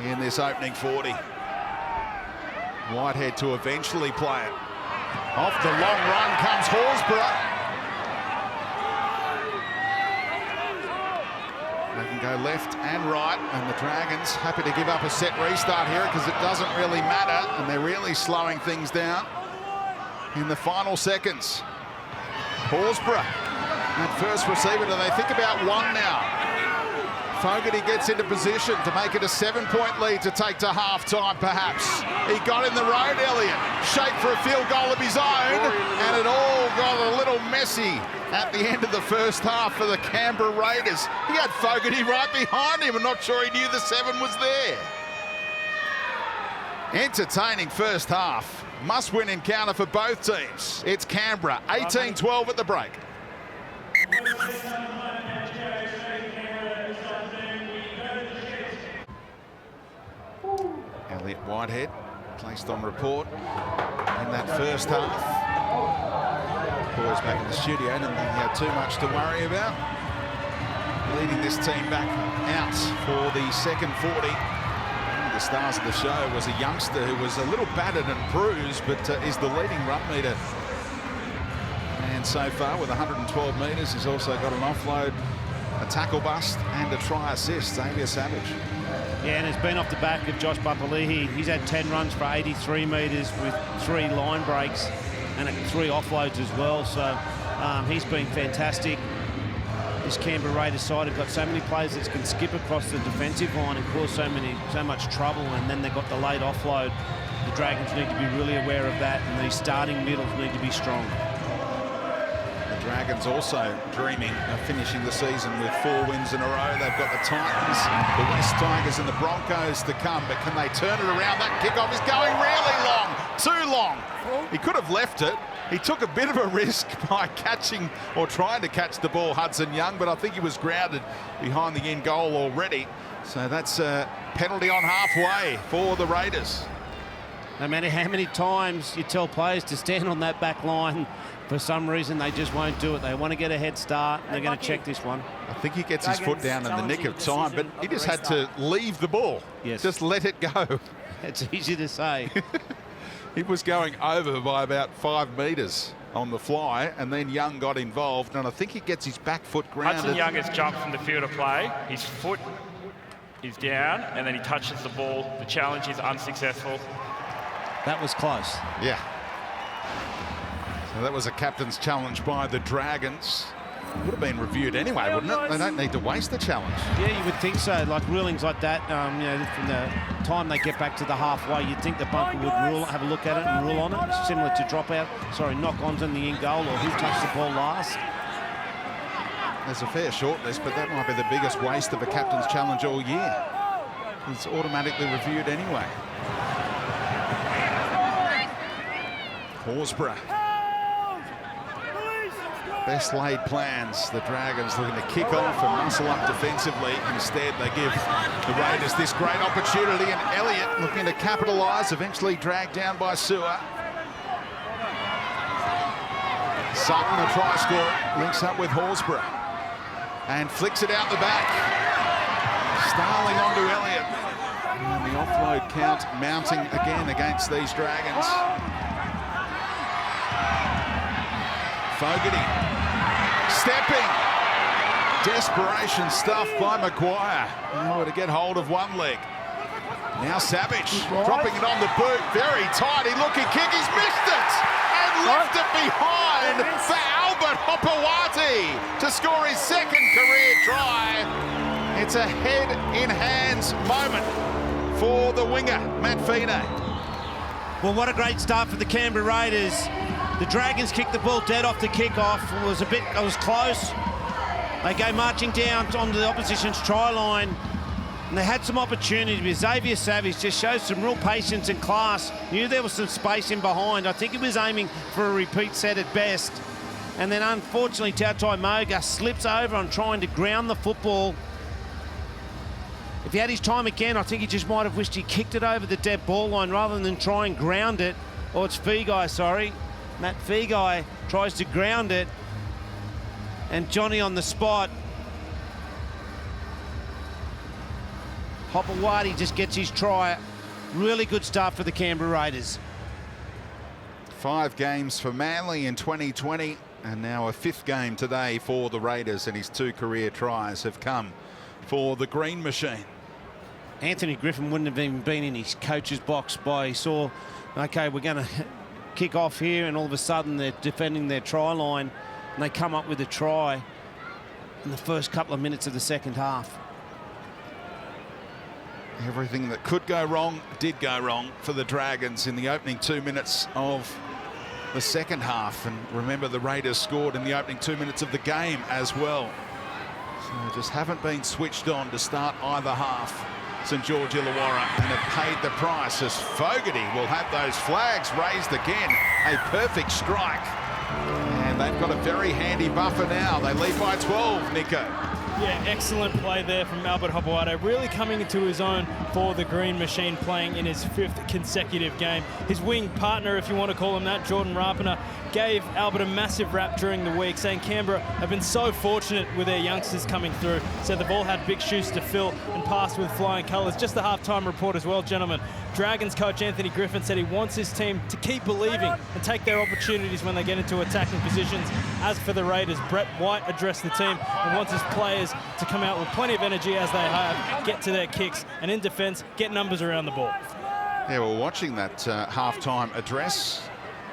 in this opening 40. Whitehead to eventually play it. Off the long run comes Horsburgh. They can go left and right, and the Dragons happy to give up a set restart here because it doesn't really matter, and they're really slowing things down in the final seconds. Horsburgh, that first receiver, do they think about one now? Fogarty gets into position to make it a 7-point lead to take to half-time, perhaps. He got in the road, Elliott. Shaped for a field goal of his own, and it all got a little messy at the end of the first half for the Canberra Raiders. He had Fogarty right behind him. I'm not sure he knew the 7 was there. Entertaining first half. Must-win encounter for both teams. It's Canberra, 18-12 at the break. Elliot Whitehead placed on report in that first half. Boys back in the studio didn't think he had too much to worry about. Leading this team back out for the second 40. One of the stars of the show was a youngster who was a little battered and bruised, but is the leading run meter. And so far with 112 metres, he's also got an offload, a tackle bust and a try assist, Xavier Savage. Yeah, and it's been off the back of Josh Papali'i. He's had 10 runs for 83 metres with 3 line breaks and 3 offloads as well. So he's been fantastic. This Canberra Raiders side have got so many players that can skip across the defensive line and cause so much trouble, and then they've got the late offload. The Dragons need to be really aware of that, and these starting middles need to be strong. The Dragons also dreaming of finishing the season with 4 wins in a row. They've got the Titans, the West Tigers and the Broncos to come, but can they turn it around? That kickoff is going really long, too long. He could have left it. He took a bit of a risk by catching or trying to catch the ball, Hudson Young, but I think he was grounded behind the end goal already. So that's a penalty on halfway for the Raiders. No matter how many times you tell players to stand on that back line, for some reason they just won't do it. They want to get a head start, and they're going to check this one. I think he gets his foot down in the nick of time, but he just had to leave the ball. Yes. Just let it go. It's easy to say. He was going over by about 5 metres on the fly, and then Young got involved, and I think he gets his back foot grounded. Hudson Young has jumped from the field of play. His foot is down, and then he touches the ball. The challenge is unsuccessful. That was close. Yeah. So that was a captain's challenge by the Dragons. Would have been reviewed anyway, wouldn't it? They don't need to waste the challenge. Yeah, you would think so. Like rulings like that, you know, from the time they get back to the halfway, you'd think the bunker would have a look at it and rule on it, similar to knock-ons in the end goal or who touched the ball last. There's a fair short list, but that might be the biggest waste of a captain's challenge all year. It's automatically reviewed anyway. Horsburgh. Best laid plans. The Dragons looking to kick off and muscle up defensively. Instead, they give the Raiders this great opportunity, and Elliott looking to capitalise, eventually dragged down by Sewer. Sutton, the try scorer, links up with Horsburgh and flicks it out the back. Starling onto Elliott. And the offload count mounting again against these Dragons. Fogarty stepping. Desperation stuff by Maguire. Oh, to get hold of one leg. Now Savage dropping it on the boot. Very tidy looking kick. He's missed it and left it behind for Albert Hopewati to score his second career try. It's a head-in-hands moment for the winger, Matt Feeney. Well, what a great start for the Canberra Raiders. The Dragons kicked the ball dead off the kickoff. It was close. They go marching down onto the opposition's try line, and they had some opportunity. But Xavier Savage just shows some real patience and class. Knew there was some space in behind. I think he was aiming for a repeat set at best. And then unfortunately, Tautai Moga slips over on trying to ground the football. If he had his time again, I think he just might have wished he kicked it over the dead ball line rather than try and ground it. Or it's Feagai, sorry. Matt Feagai tries to ground it, and Johnny on the spot. Hopewati just gets his try. Really good start for the Canberra Raiders. 5 games for Manly in 2020, and now a 5th game today for the Raiders, and his 2 career tries have come for the Green Machine. Anthony Griffin wouldn't have even been in his coach's box by he saw, okay, we're going to kick off here, and all of a sudden they're defending their try line, and they come up with a try in the first couple of minutes of the second half. Everything that could go wrong did go wrong for the Dragons in the opening 2 minutes of the second half. And remember, the Raiders scored in the opening 2 minutes of the game as well. So just haven't been switched on to start either half. St George Illawarra and have paid the price as Fogarty will have those flags raised again. A perfect strike. And they've got a very handy buffer now. They lead by 12, Nico. Yeah, excellent play there from Albert Hopoate, really coming into his own for the Green Machine, playing in his 5th consecutive game. His wing partner, if you want to call him that, Jordan Rapana, gave Albert a massive rap during the week, saying Canberra have been so fortunate with their youngsters coming through. So they've all had big shoes to fill and passed with flying colours. Just the halftime report as well, gentlemen. Dragons coach Anthony Griffin said he wants his team to keep believing and take their opportunities when they get into attacking positions. As for the Raiders, Brett White addressed the team and wants his players to come out with plenty of energy as they have, get to their kicks, and in defence, get numbers around the ball. Yeah, we're watching that halftime address.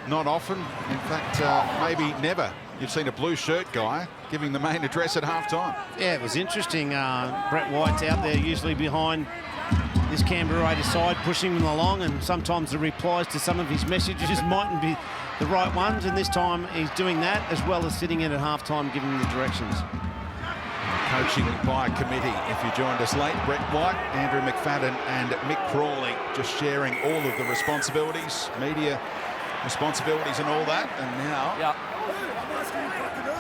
Not often, in fact, maybe never. You've seen a blue shirt guy giving the main address at halftime. Yeah, it was interesting. Brett White's out there usually behind this Canberra Raiders side, pushing them along, and sometimes the replies to some of his messages mightn't be the right ones, and this time he's doing that as well as sitting in at halftime giving the directions. Coaching by committee. If you joined us late, Brett White, Andrew McFadden and Mick Crawley just sharing all of the responsibilities, media responsibilities and all that, and now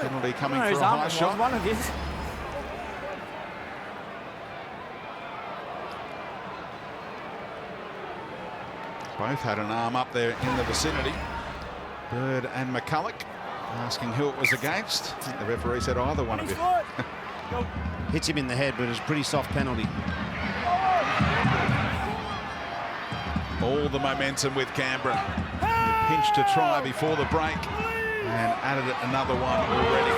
penalty coming for a high shot. One of his. Both had an arm up there in the vicinity. Bird and McCulloch asking who it was against. I think the referee said either one of you. Hits him in the head, but it's a pretty soft penalty. All the momentum with Canberra. Pinched a try before the break and added another one already.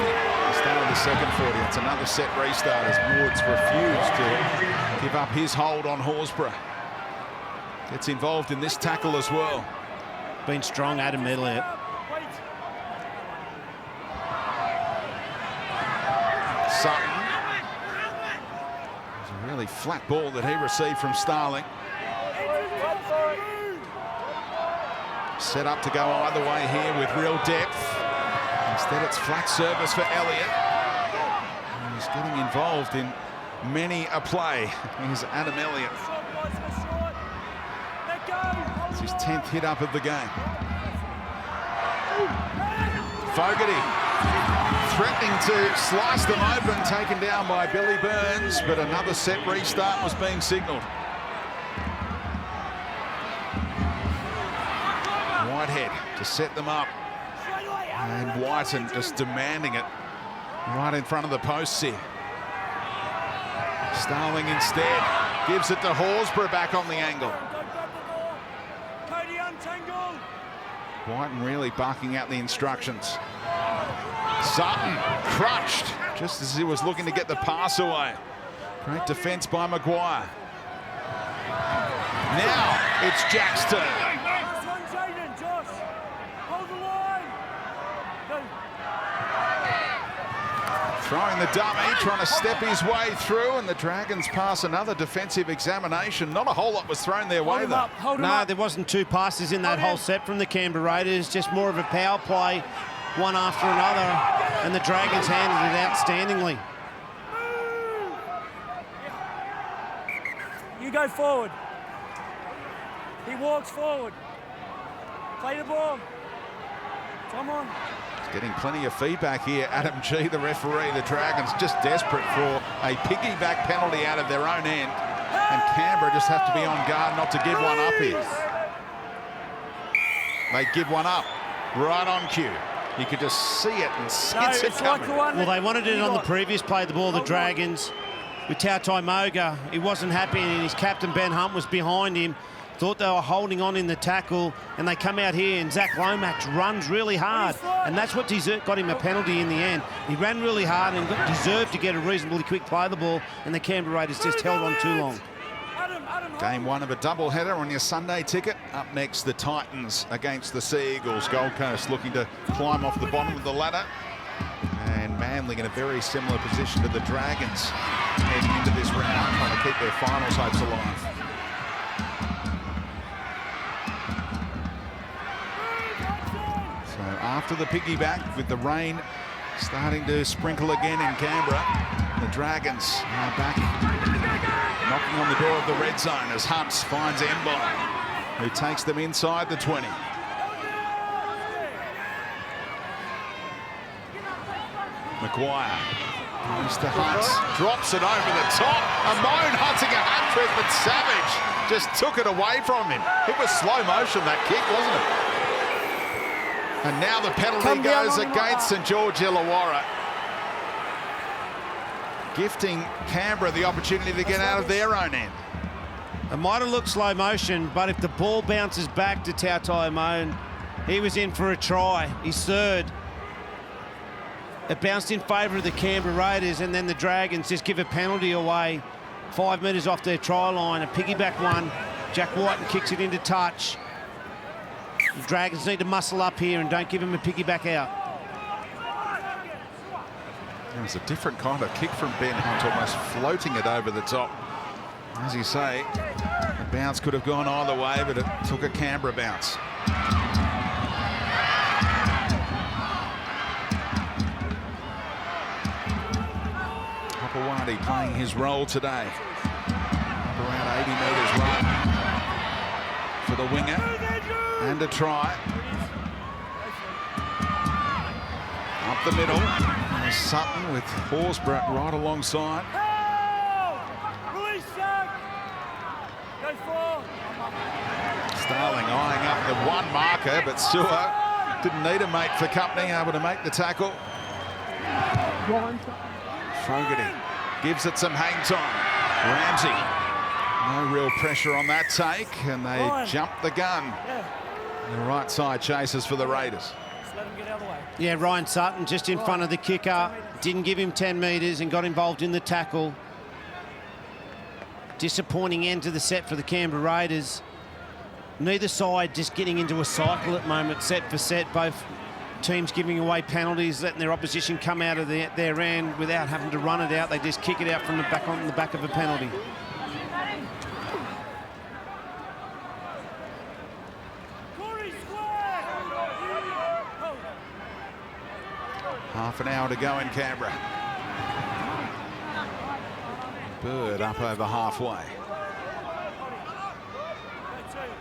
Start of the second 40. It's another set restart as Woods refused to give up his hold on Horsburgh. Gets involved in this tackle as well. Been strong, Adam Elliott. Sutton. It was a really flat ball that he received from Starling. Set up to go either way here with real depth. Instead, it's flat service for Elliott. And he's getting involved in many a play. Here's Adam Elliott. It's his 10th hit up of the game. Fogarty threatening to slice them open, taken down by Billy Burns, but another set restart was being signalled. Whitehead to set them up, and Whiten just demanding it right in front of the posts here. Starling instead gives it to Horsburgh back on the angle. Whiten really barking out the instructions. Sutton crushed just as he was looking to get the pass away. Great defence by Maguire. Now it's Jack's turn. Throwing the dummy, trying to step his way through, and the Dragons pass another defensive examination. Not a whole lot was thrown their way, though. No, there wasn't two passes in that whole set from the Canberra Raiders, just more of a power play, one after another, and the Dragons handled it outstandingly. You go forward. He walks forward. Play the ball. Come on. Getting plenty of feedback here. Adam G, the referee. The Dragons just desperate for a piggyback penalty out of their own end. And Canberra just have to be on guard not to give one up here. They give one up right on cue. You could just see it and sense it coming. Well, they wanted it on the previous play, the ball, the Dragons. With Tautai Moga, he wasn't happy, and his captain, Ben Hunt, was behind him. Thought they were holding on in the tackle, and they come out here, and Zach Lomax runs really hard, and that's what got him a penalty in the end. He ran really hard and deserved to get a reasonably quick play of the ball, and the Canberra Raiders just held on too long. Game one of a doubleheader on your Sunday ticket. Up next, the Titans against the Sea Eagles. Gold Coast looking to climb off the bottom of the ladder. And Manly in a very similar position to the Dragons heading into this round, trying to keep their finals hopes alive. So after the piggyback, with the rain starting to sprinkle again in Canberra, the Dragons are back knocking on the door of the red zone as Hunts finds Ember, who takes them inside the 20. Maguire goes to Hunts, drops it over the top. Amon hunting a hat-trick, but Savage just took it away from him. It was slow motion, that kick, wasn't it? And now the penalty goes against St George Illawarra, gifting Canberra the opportunity to get out of their own end. It might have looked slow motion, but if the ball bounces back to Tautai Amon, he was in for a try. He's third. It bounced in favour of the Canberra Raiders, and then the Dragons just give a penalty away 5 metres off their try line. A piggyback one. Jack Whiten kicks it into touch. The Dragons need to muscle up here and don't give him a piggyback out. It was a different kind of kick from Ben Hunt, almost floating it over the top. As you say, the bounce could have gone either way, but it took a Canberra bounce. Hopewadi playing his role today. Up around 80 metres right for the winger. And a try. Up the middle. There's Sutton with Horsburgh right alongside. Starling eyeing up the one marker, but Sewer didn't need a mate for company, able to make the tackle. Fogarty gives it some hang time. Ramsey, no real pressure on that take, and they jump the gun. The right side chases for the Raiders. Yeah, Ryan Sutton just in front of the kicker. Didn't give him 10 metres and got involved in the tackle. Disappointing end to the set for the Canberra Raiders. Neither side just getting into a cycle at the moment, set for set. Both teams giving away penalties, letting their opposition come out of their end without having to run it out. They just kick it out from the back on the back of a penalty. Half an hour to go in Canberra. Bird up over halfway.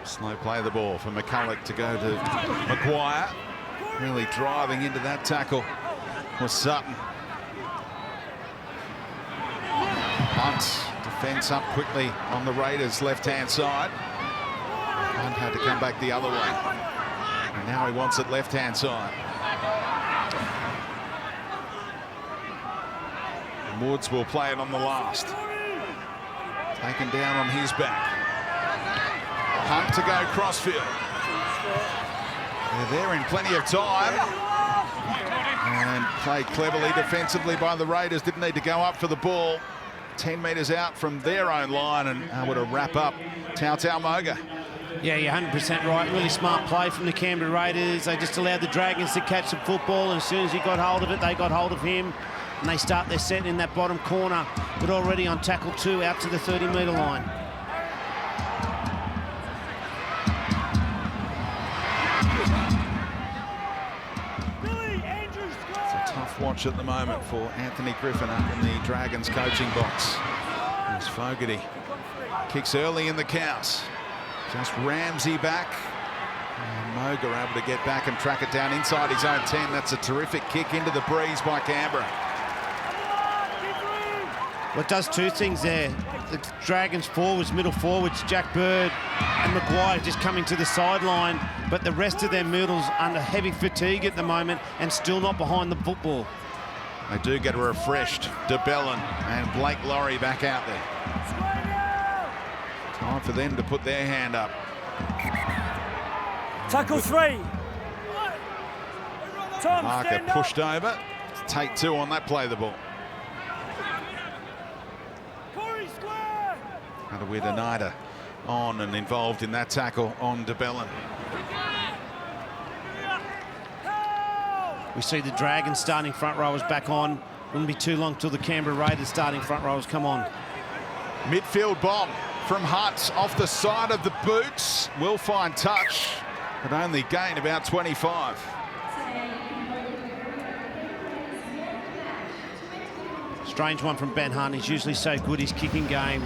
Slow play the ball for McCulloch to go to Maguire. Really driving into that tackle was Sutton. Hunt, defence up quickly on the Raiders' left-hand side. Hunt had to come back the other way. And now he wants it left-hand side. Woods will play it on the last. Taken down on his back. Hunt to go crossfield. They're there in plenty of time. And played cleverly defensively by the Raiders. Didn't need to go up for the ball. 10 metres out from their own line and able to wrap up Tautau Moga. Yeah, you're 100% right. Really smart play from the Canberra Raiders. They just allowed the Dragons to catch the football, and as soon as he got hold of it, they got hold of him. And they start their set in that bottom corner, but already on tackle 2 out to the 30-metre line. It's a tough watch at the moment for Anthony Griffin up in the Dragons coaching box. There's Fogarty. Kicks early in the count. Just Ramsey back. And Moga able to get back and track it down inside his own 10. That's a terrific kick into the breeze by Canberra. Well, it does two things there. The Dragons forwards, middle forwards, Jack Bird and Maguire just coming to the sideline, but the rest of their middles under heavy fatigue at the moment and still not behind the football. They do get a refreshed DeBellin and Blake Laurie back out there. Time for them to put their hand up. Tackle 3. Tom, Parker pushed over. Take 2 on that play the ball. With Anida on and involved in that tackle on DeBellin. We see the Dragons starting front rowers back on. Wouldn't be too long till the Canberra Raiders starting front rowers come on. Midfield bomb from Hunt off the side of the boots. Will find touch, but only gain about 25. Strange one from Ben Hunt. He's usually so good his kicking game.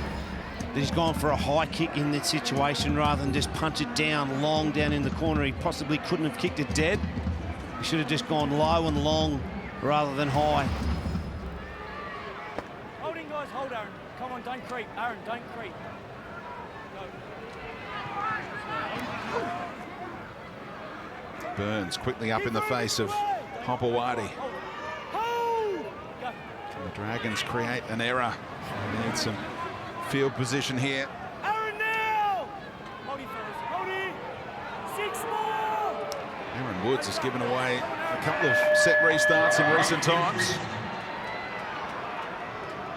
that he's gone for a high kick in that situation rather than just punch it down long down in the corner. He possibly couldn't have kicked it dead. He should have just gone low and long rather than high. Holding, guys, hold, Aaron. Come on, don't creep. Aaron, don't creep. Go. Burns quickly up in the face of Hopewadi. The Dragons create an error. They need some field position here. Aaron now! Hold it, fellas. Hold it. 6 more! Aaron Woods has given away a couple of set restarts in recent times.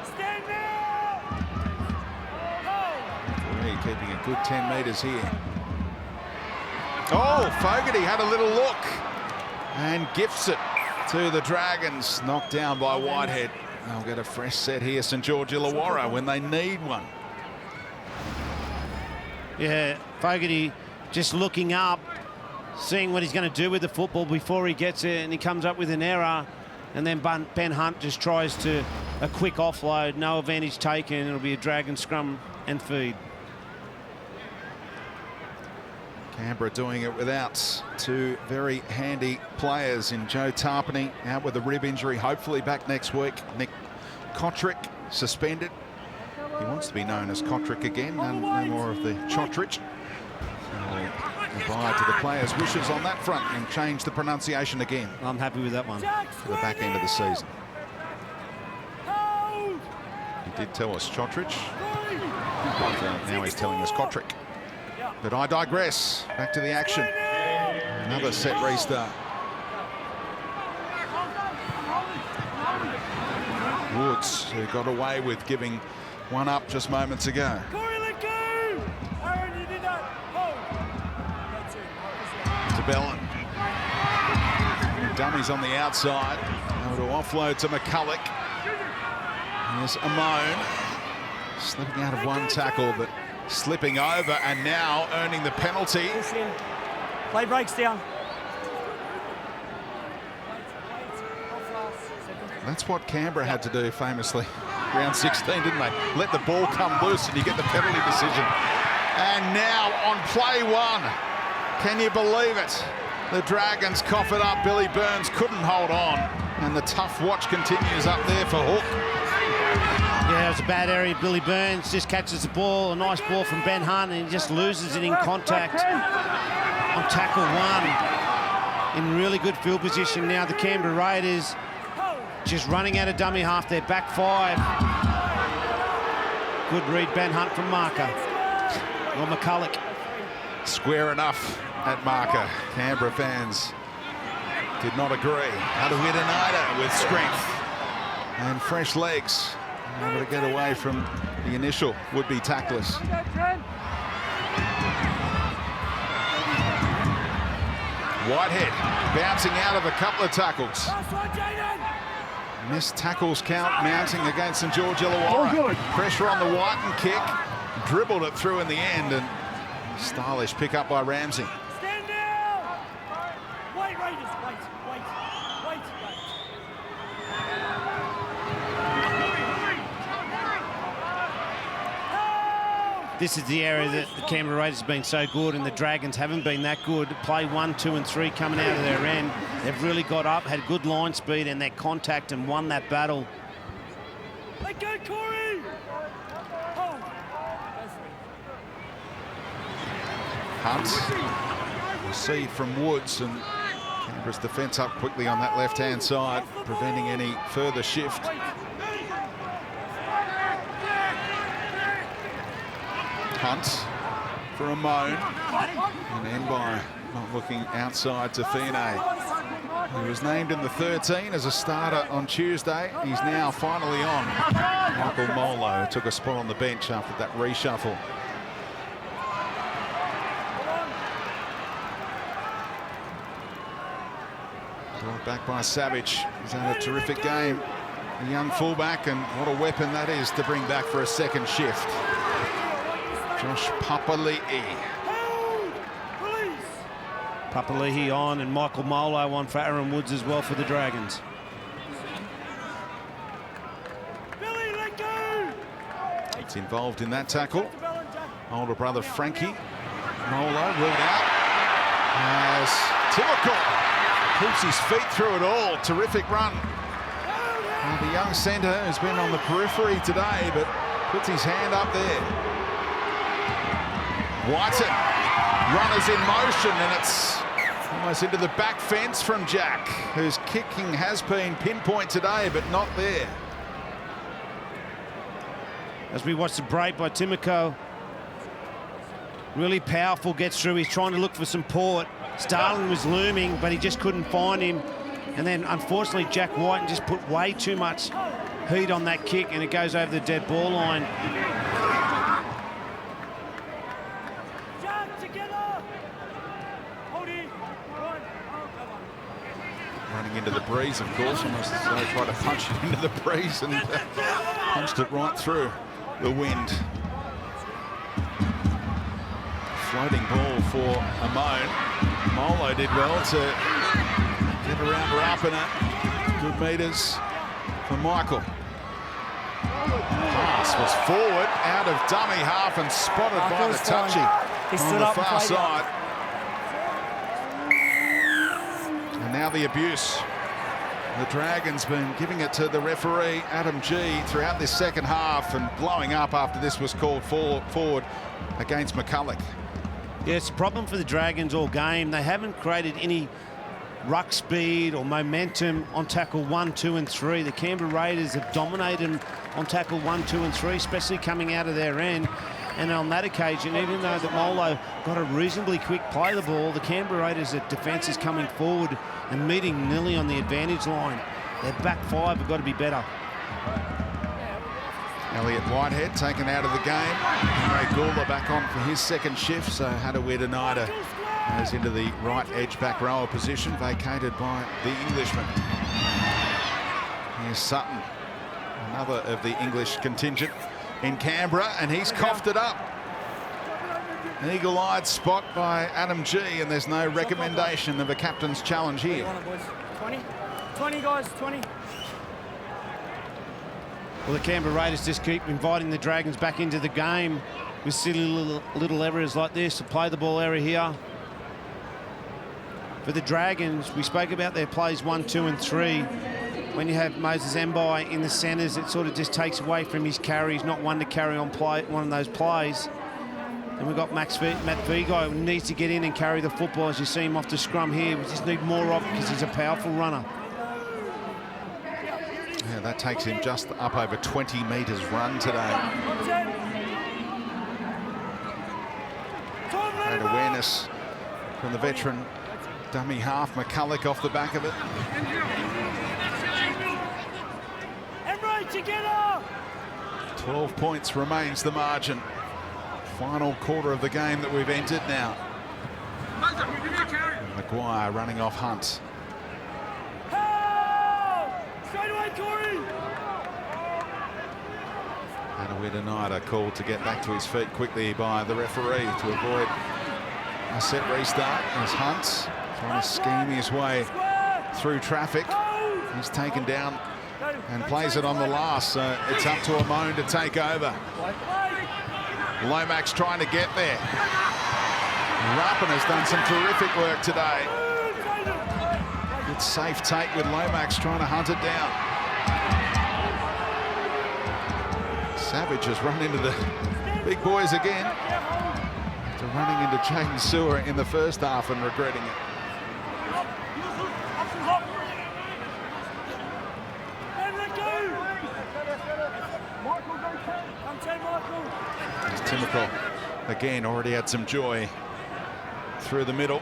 Stand now! Hold! Three, keeping a good 10 metres here. Oh, Fogarty had a little look and gifts it to the Dragons. Knocked down by Whitehead. They'll get a fresh set here, St George Illawarra, when they need one. Yeah, Fogarty just looking up, seeing what he's going to do with the football before he gets it, and he comes up with an error, and then Ben Hunt just tries to a quick offload, no advantage taken. It'll be a Dragon scrum and feed. Canberra doing it without two very handy players in Joe Tarpany, out with a rib injury, hopefully back next week. Nick Kotrick suspended. He wants to be known as Kotrick again, no more of the Chotrich. So abide to the players' wishes on that front and change the pronunciation again. I'm happy with that one. For the back end of the season. He did tell us Chotrich, but now he's telling us Kotrick. But I digress. Back to the action. Another set restart. Woods, who got away with giving one up just moments ago. Corey, let go! Aaron, you did that. Hold. That's it. To Bellin. Dummies on the outside. Able to offload to McCulloch. There's Amone. Slipping out of one tackle, but slipping over and now earning the penalty. Play breaks down. That's what Canberra had to do famously. Round 16, didn't they? Let the ball come loose and you get the penalty decision. And now on play one, can you believe it? The Dragons cough it up. Billy Burns couldn't hold on. And the tough watch continues up there for Hook. Yeah, it was a bad area. Billy Burns just catches the ball, a nice ball from Ben Hunt, and he just loses it in contact on tackle one. In really good field position now, the Canberra Raiders just running out of dummy half, their back five. Good read, Ben Hunt from marker. Or McCulloch. Square enough at marker. Canberra fans did not agree. Aduhidanaida with strength and fresh legs. Able to get away from the initial would-be tacklers. Whitehead bouncing out of a couple of tackles. Missed tackles count mounting against St George Illawarra. Pressure on the Whiten kick. Dribbled it through in the end, and stylish pick up by Ramsey. Stand down! Wait, Raiders, wait. This is the area that the Canberra Raiders have been so good and the Dragons haven't been that good. Play 1, 2 and 3 coming out of their end. They've really got up, had good line speed and their contact and won that battle. Let go, Corey! Hold. Hunt. Receive from Woods, and Canberra's defence up quickly on that left-hand side, preventing any further shift. Hunt for a moan, and end by not looking outside to Fine. He was named in the 13 as a starter on Tuesday. He's now finally on. Michael Molo took a spot on the bench after that reshuffle. Brought back by Savage. He's had a terrific game. A young fullback, and what a weapon that is to bring back for a second shift. Josh Papali'i. Papali'i on, and Michael Molo on for Aaron Woods as well for the Dragons. Gets involved in that tackle. Older brother Frankie Molo ruled out as Timoko keeps his feet through it all. Terrific run. And the young centre has been on the periphery today, but puts his hand up there. Whiten, runners in motion, and it's almost into the back fence from Jack, whose kicking has been pinpoint today, but not there. As we watch the break by Timoko, really powerful, gets through. He's trying to look for support. Starling was looming, but he just couldn't find him. And then, unfortunately, Jack Whiten just put way too much heat on that kick, and it goes over the dead ball line. Running into the breeze, of course, almost as though he tried to punch it into the breeze and punched it right through the wind. Floating ball for Amon. Molo did well to get around Rapina. Good metres for Michael. Pass was forward, out of dummy half and spotted by the touchy on the far side. And now the abuse. The Dragons been giving it to the referee, Adam G, throughout this second half and blowing up after this was called forward against McCulloch. Yeah, it's a problem for the Dragons all game. They haven't created any ruck speed or momentum on tackle 1, 2 and 3. The Canberra Raiders have dominated on tackle 1, 2 and 3, especially coming out of their end. And on that occasion, even though that Molo got a reasonably quick play the ball, the Canberra Raiders' defence is coming forward and meeting nearly on the advantage line. Their back five have got to be better. Elliot Whitehead taken out of the game. Ray Gawler back on for his second shift, so Hadaweda goes into the right edge back rower position, vacated by the Englishman. Here's Sutton, another of the English contingent in Canberra, and he's coughed it up. An eagle-eyed spot by Adam G, and there's no recommendation of a captain's challenge here. 20 guys, 20. Well, the Canberra Raiders just keep inviting the Dragons back into the game with silly little errors like this. A play the ball error here. For the Dragons, we spoke about their plays 1, 2 and 3. When you have Moses Mbai in the centres, it sort of just takes away from his carry. He's not one to carry on one of those plays. And we've got Matt Vigo, who needs to get in and carry the football, as you see him off the scrum here. We just need more of it because he's a powerful runner. Yeah, that takes him just up over 20 metres run today. Great awareness from the veteran dummy half, McCulloch, off the back of it. Together. 12 points remains the margin. Final quarter of the game that we've entered now. Maguire running off Hunt. Straight away, Corey. Hadaweda called to get back to his feet quickly by the referee to avoid a set restart as Hunt's trying to scheme his way through traffic. He's taken down and plays it on the last, so it's up to Amon to take over. Lomax trying to get there. Rapin has done some terrific work today. Good safe take with Lomax trying to hunt it down. Savage has run into the big boys again after running into Jaden Sewer in the first half and regretting it. Timoko again already had some joy through the middle.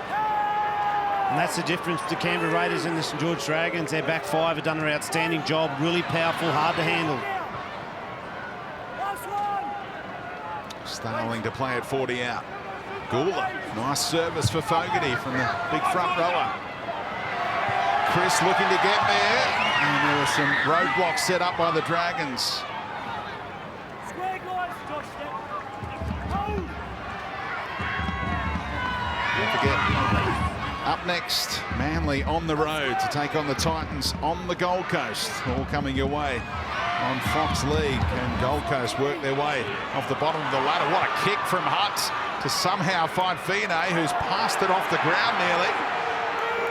And that's the difference to Canberra Raiders and the St George Dragons. Their back five have done an outstanding job. Really powerful, hard to handle. Starling to play at 40 out. Gawler, nice service for Fogarty from the big front rower. Chris looking to get there, and there were some roadblocks set up by the Dragons. Don't forget, up next, Manly on the road to take on the Titans on the Gold Coast. All coming your way on Fox League, and Gold Coast work their way off the bottom of the ladder. What a kick from Hutt to somehow find Fine, who's passed it off the ground nearly.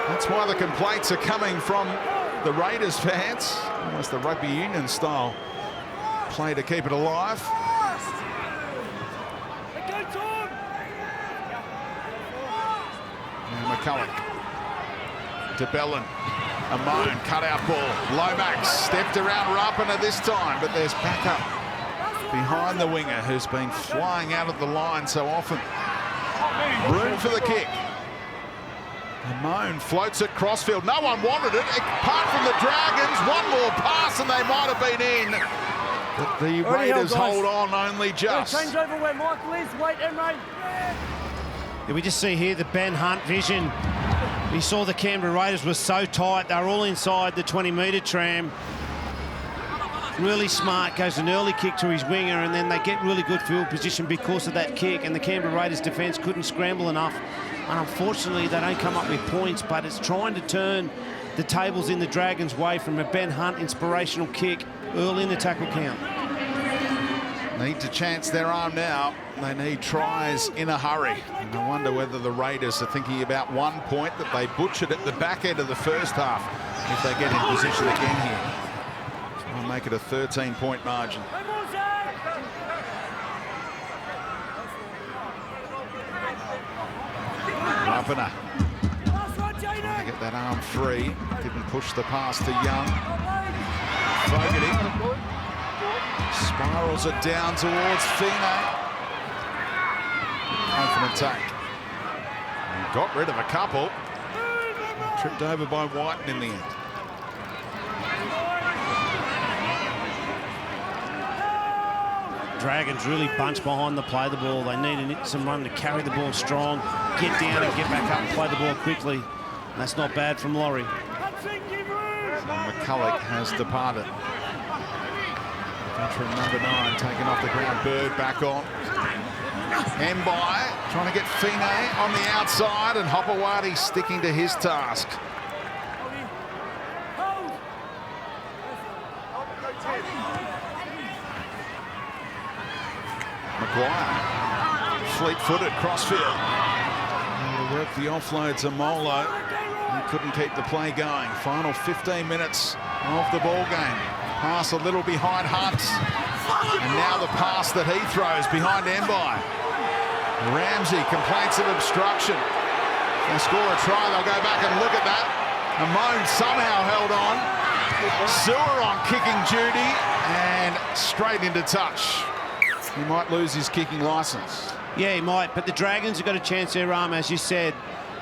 That's why the complaints are coming from the Raiders fans. Almost the rugby union style play to keep it alive. And McCulloch. DeBellin. A moan, cut-out ball. Lomax stepped around Rapana this time, but there's backup behind the winger who's been flying out of the line so often. Room for the kick. Moan floats it crossfield. No one wanted it, apart from the Dragons. One more pass and they might have been in. But the Raiders hold on only just. Change over where Michael is. Wait, Emre. Yeah, we just see here the Ben Hunt vision. He saw the Canberra Raiders were so tight. They're all inside the 20-metre tram. Really smart, goes an early kick to his winger, and then they get really good field position because of that kick, and the Canberra Raiders defence couldn't scramble enough. And unfortunately, they don't come up with points, but it's trying to turn the tables in the Dragons' way from a Ben Hunt inspirational kick early in the tackle count. Need to chance their arm now. They need tries in a hurry. And I wonder whether the Raiders are thinking about 1 point that they butchered at the back end of the first half if they get in position again here. So we'll make it a 13-point margin. Rapana trying to get that arm free. Didn't push the pass to Young. Fogarty spirals it down towards Fine. Confident take. Got rid of a couple. Tripped over by Whiten in the end. Dragons really bunched behind the play the ball. They need some run to carry the ball strong, get down and get back up and play the ball quickly. And that's not bad from Laurie. McCulloch has departed. Veteran number 9 taken off the ground. Bird back on. Mbai trying to get Fine on the outside, and Hopewadi sticking to his task. Maguire, fleet-footed crossfield. And to work the offload to Molo. He couldn't keep the play going. Final 15 minutes of the ball game. Pass a little behind Hunt. And now the pass that he throws behind Mbai. Ramsey complains of obstruction. They score a try, they'll go back and look at that. Amon somehow held on. Sewer on kicking duty and straight into touch. He might lose his kicking licence. Yeah, he might, but the Dragons have got a chance their arm, as you said.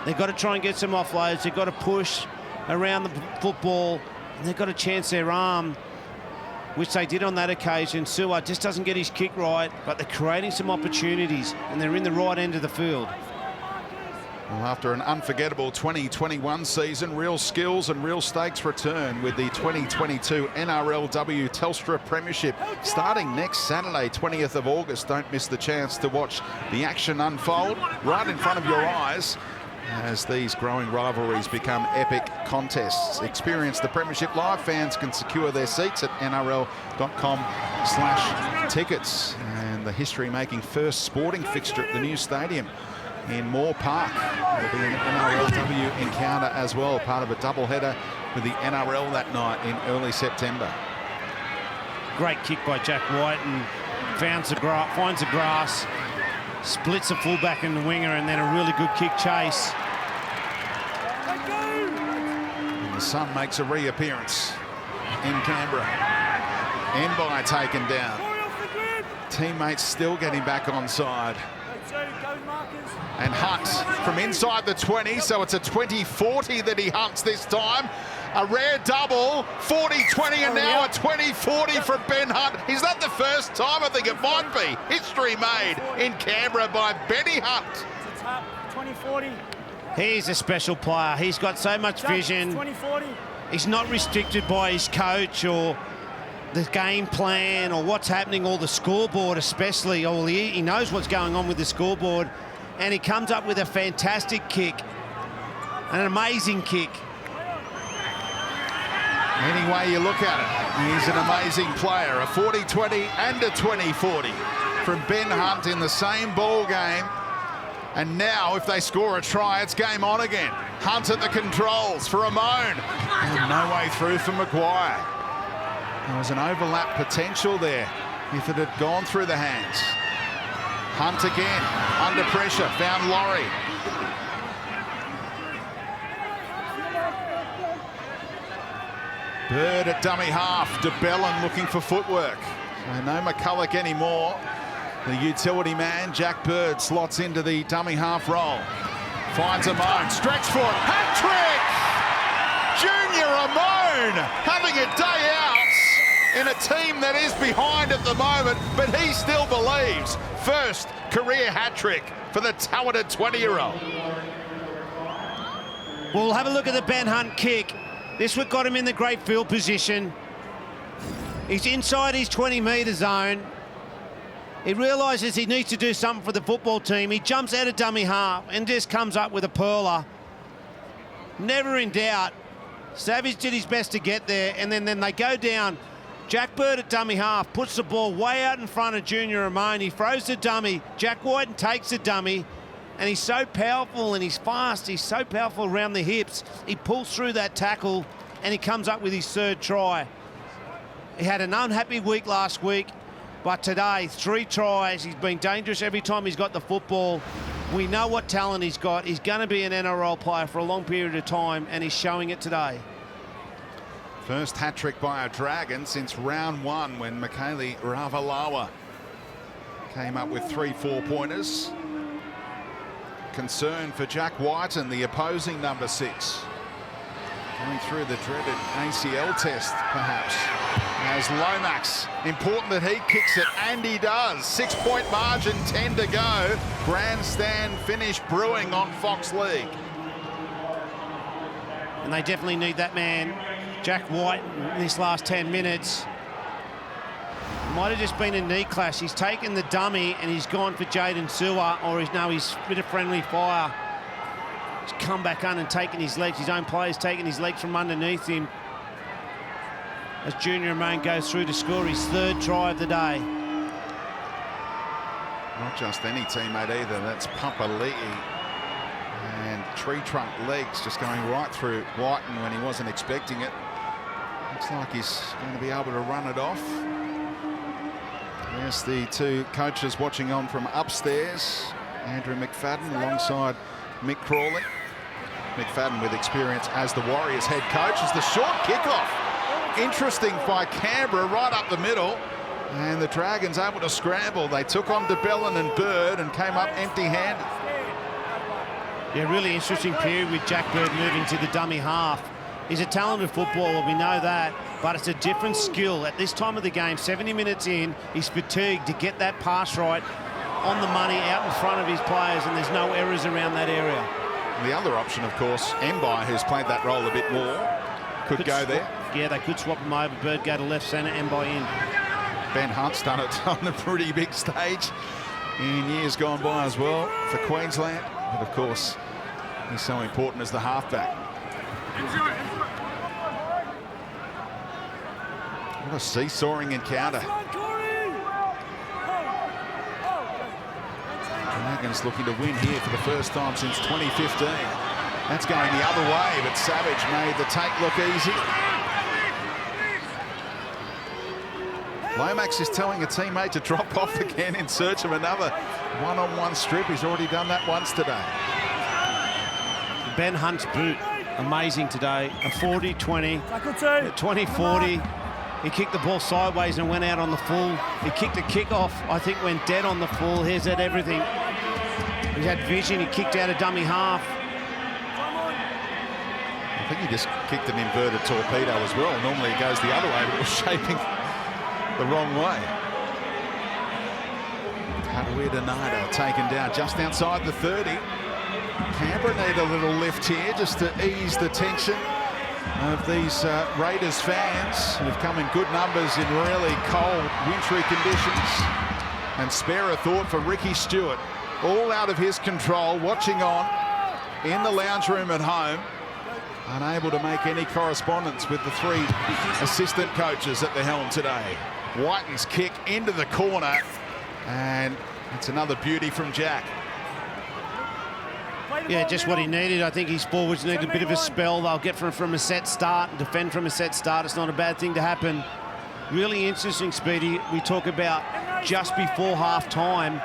They've got to try and get some offloads. They've got to push around the football, and they've got to chance their arm, which they did on that occasion. Sewer just doesn't get his kick right, but they're creating some opportunities, and they're in the right end of the field. Well, after an unforgettable 2021 season, real skills and real stakes return with the 2022 NRLW Telstra Premiership starting next Saturday, 20th of August. Don't miss the chance to watch the action unfold right in front of your eyes as these growing rivalries become epic contests. Experience the Premiership live. Fans can secure their seats at nrl.com/tickets. And the history-making first sporting fixture at the new stadium in Moore Park. There'll be an NRLW encounter as well, part of a doubleheader with the NRL that night in early September. Great kick by Jack White, and finds the grass, splits the fullback and the winger, and then a really good kick chase. And the sun makes a reappearance in Canberra. Mbai taken down. Teammates still getting back onside. And Hunt from inside the 20, so it's a 20-40 that he hunts this time. A rare double, 40-20, and now a 20-40 from Ben Hunt. Is that the first time? I think it might be. History made in Canberra by Benny Hunt. 20-40. He's a special player. He's got so much vision. 20-40. He's not restricted by his coach or the game plan or what's happening, or the scoreboard especially. Or he knows what's going on with the scoreboard, and he comes up with a fantastic kick, an amazing kick. Any way you look at it, he's an amazing player. A 40-20 and a 20-40 from Ben Hunt in the same ball game. And now, if they score a try, it's game on again. Hunt at the controls for Ramon. And no way through for Maguire. There was an overlap potential there if it had gone through the hands. Hunt again, under pressure, found Laurie. Bird at dummy half, DeBellin looking for footwork. So no McCulloch anymore. The utility man, Jack Bird, slots into the dummy half role. Finds Ramon, stretch for it, hat-trick! Junior Ramon having a day out in a team that is behind at the moment, but he still believes. First career hat-trick for the talented 20-year-old. We'll have a look at the Ben Hunt kick. This one got him in the great field position. He's inside his 20-metre zone. He realises he needs to do something for the football team. He jumps out of dummy half and just comes up with a pearler. Never in doubt. Savage did his best to get there, and then they go down. Jack Bird at dummy half puts the ball way out in front of Junior Ramon. He throws the dummy. Jack Whiten takes the dummy, and he's so powerful and he's fast. He's so powerful around the hips. He pulls through that tackle, and he comes up with his third try. He had an unhappy week last week, but today, 3 tries. He's been dangerous every time he's got the football. We know what talent he's got. He's going to be an NRL player for a long period of time, and he's showing it today. First hat-trick by a Dragon since round 1 when Michaeli Ravalawa came up with 3 4-pointers. Concern for Jack Whiten, the opposing number 6. Going through the dreaded ACL test, perhaps. As Lomax, important that he kicks it, and he does. 6-point margin, 10 to go. Grandstand finish brewing on Fox League. And they definitely need that man, Jack White, in this last 10 minutes. Might have just been a knee clash. He's taken the dummy and he's gone for Jaden Sewer, or he's bit of friendly fire. He's come back on and taken his legs. His own player's taken his legs from underneath him. As Junior Ramon goes through to score his 3rd try of the day. Not just any teammate either, that's Papali'i. And tree trunk legs just going right through Whiten when he wasn't expecting it. Looks like he's going to be able to run it off. There's the 2 coaches watching on from upstairs. Andrew McFadden alongside Mick Crawley. McFadden with experience as the Warriors head coach. As the short kickoff. Interesting by Canberra right up the middle. And the Dragons able to scramble. They took on DeBellin and Bird and came up empty-handed. Yeah, really interesting period with Jack Bird moving to the dummy half. He's a talented footballer, we know that, but it's a different skill. At this time of the game, 70 minutes in, he's fatigued to get that pass right on the money out in front of his players, and there's no errors around that area. The other option, of course, Mbai, who's played that role a bit more, could go there. Yeah, they could swap him over. Bird go to left centre, Mbai in. Ben Hunt's done it on a pretty big stage in years gone by as well for Queensland. But of course, he's so important as the halfback. What a seesawing encounter. Dragons looking to win here for the first time since 2015. That's going the other way, but Savage made the take look easy. Lomax is telling a teammate to drop off again in search of another one-on-one strip. He's already done that once today. Ben Hunt's boot, amazing today. A 40-20, a 20-40. He kicked the ball sideways and went out on the full. He kicked a kick-off, I think went dead on the full. Here's at everything. He had vision, he kicked out a dummy half. I think he just kicked an inverted torpedo as well. Normally it goes the other way, but it was shaping the wrong way. Harawira taken down just outside the 30. Canberra need a little lift here just to ease the tension of these Raiders fans who've come in good numbers in really cold, wintry conditions. And spare a thought for Ricky Stewart, all out of his control, watching on in the lounge room at home. unable to make any correspondence with the 3 assistant coaches at the helm today. Whiten's kick into the corner, and it's another beauty from Jack. Yeah, just what he needed. I think his forwards need a bit of a spell. They'll get from a set start and defend from a set start. It's not a bad thing to happen. Really interesting, Speedy. We talk about just before half-time,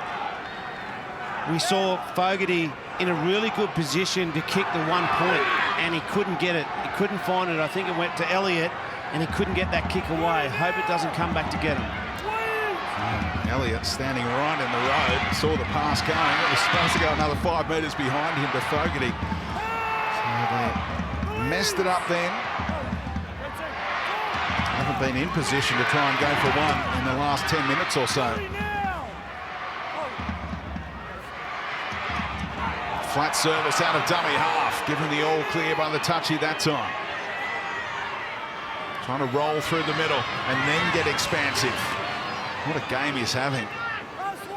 we saw Fogarty in a really good position to kick the 1 point, and he couldn't get it. He couldn't find it. I think it went to Elliott, and he couldn't get that kick away. Hope it doesn't come back to get him. Elliott standing right in the road, saw the pass going. It was supposed to go another 5 metres behind him to Fogarty. So they messed it up then. Haven't been in position to try and go for one in the last 10 minutes or so. Flat service out of dummy half, given the all clear by the touchy that time. Trying to roll through the middle and then get expansive. What a game he's having.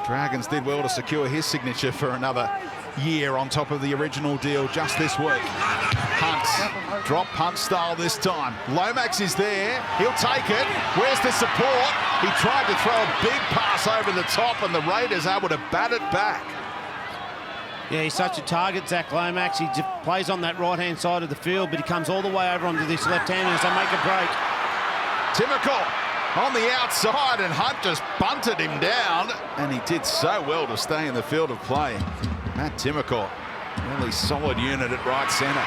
Dragons did well to secure his signature for another year on top of the original deal just this week. Hunt, drop punt style this time. Lomax is there, he'll take it. Where's the support? He tried to throw a big pass over the top and the Raiders able to bat it back. Yeah, he's such a target, Zach Lomax. He plays on that right-hand side of the field, but he comes all the way over onto this left-hand as they make a break. Timmickle on the outside, and Hunt just bunted him down, and he did so well to stay in the field of play. Matt Timmickle, really solid unit at right centre.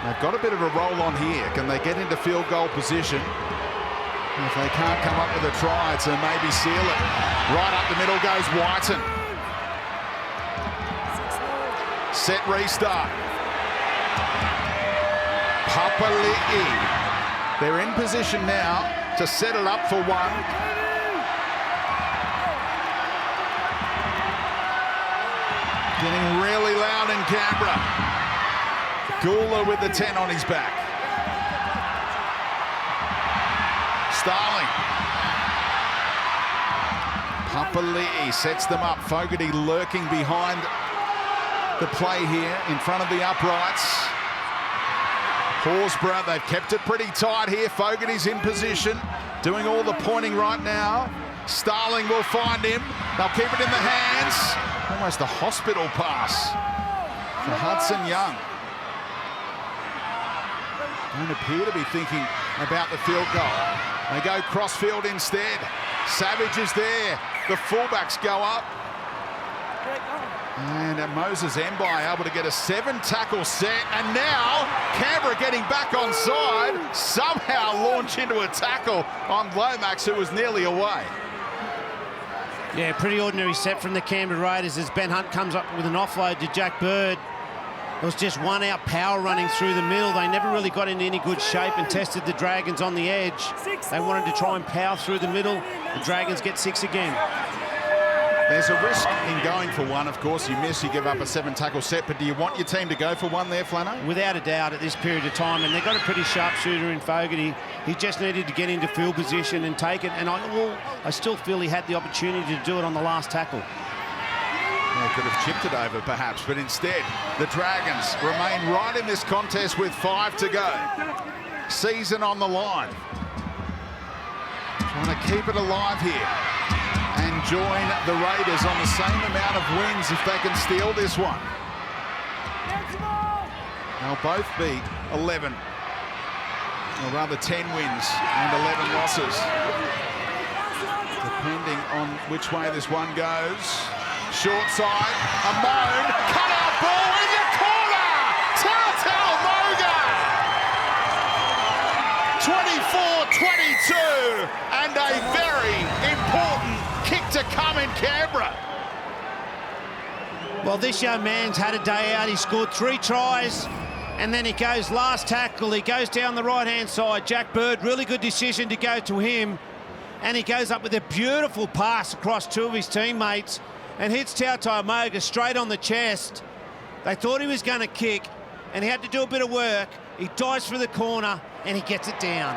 They've got a bit of a roll on here. Can they get into field goal position? And if they can't come up with a try, to maybe seal it. Right up the middle goes Whiten. Set restart. Papali'i. They're in position now to set it up for one. Getting really loud in Canberra. Gula with the 10 on his back. Starling. Papali'i sets them up. Fogarty lurking behind the play here in front of the uprights. Horsburgh, they've kept it pretty tight here. Fogarty's in position, doing all the pointing right now. Starling will find him. They'll keep it in the hands. Almost a hospital pass for Hudson Young. Don't appear to be thinking about the field goal. They go cross-field instead. Savage is there. The fullbacks go up. And Moses Mbai able to get a 7-tackle set. And now Canberra getting back on side. Somehow launch into a tackle on Lomax, who was nearly away. Yeah, pretty ordinary set from the Canberra Raiders as Ben Hunt comes up with an offload to Jack Bird. It was just one out power running through the middle. They never really got into any good shape and tested the Dragons on the edge. They wanted to try and power through the middle. The Dragons get 6 again. There's a risk in going for one, of course. You miss, you give up a 7-tackle set, but do you want your team to go for one there, Flano? Without a doubt at this period of time, and they've got a pretty sharp shooter in Fogarty. He just needed to get into field position and take it, and I still feel he had the opportunity to do it on the last tackle. They could have chipped it over, perhaps, but instead, the Dragons remain right in this contest with 5 to go. Season on the line. Trying to keep it alive here and join the Raiders on the same amount of wins if they can steal this one. They'll both be 11, or rather 10 wins and 11 losses, depending on which way this one goes. Short side, a moan, cut out ball in the corner! Telltale Moga! 24-22, and a very important kick to come in Canberra. Well, this young man's had a day out. He scored 3 tries, and then he goes last tackle. He goes down the right-hand side. Jack Bird, really good decision to go to him, and he goes up with a beautiful pass across 2 of his teammates and hits Tautai Moga straight on the chest. They thought he was going to kick, and he had to do a bit of work. He dives for the corner, and he gets it down.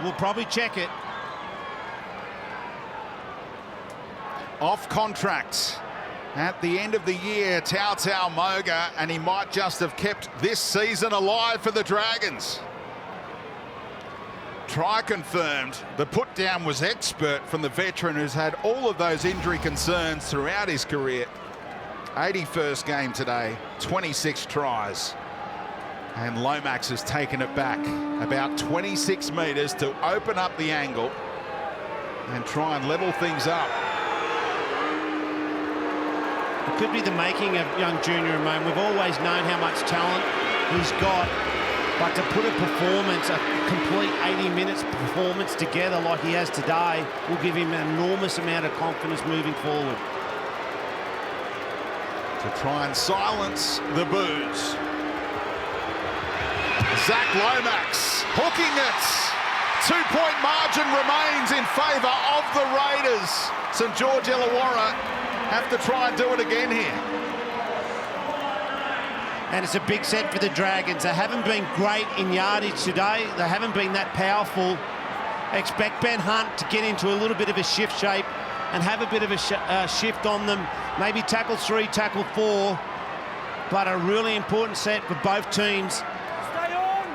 We'll probably check it. Off contract at the end of the year, Tautau Moga, and he might just have kept this season alive for the Dragons. Try confirmed. The put down was expert from the veteran who's had all of those injury concerns throughout his career. 81st game today, 26 tries. And Lomax has taken it back about 26 metres to open up the angle and try and level things up. It could be the making of young Junior Ramon. We've always known how much talent he's got, but to put a performance, a complete 80 minutes performance together like he has today will give him an enormous amount of confidence moving forward. To try and silence the boos. Zach Lomax hooking it. 2-point margin remains in favour of the Raiders. St George Illawarra have to try and do it again here. And it's a big set for the Dragons. They haven't been great in yardage today. They haven't been that powerful. I expect Ben Hunt to get into a little bit of a shift shape and have a bit of a shift on them. Maybe tackle 3, tackle 4. But a really important set for both teams. Stay on.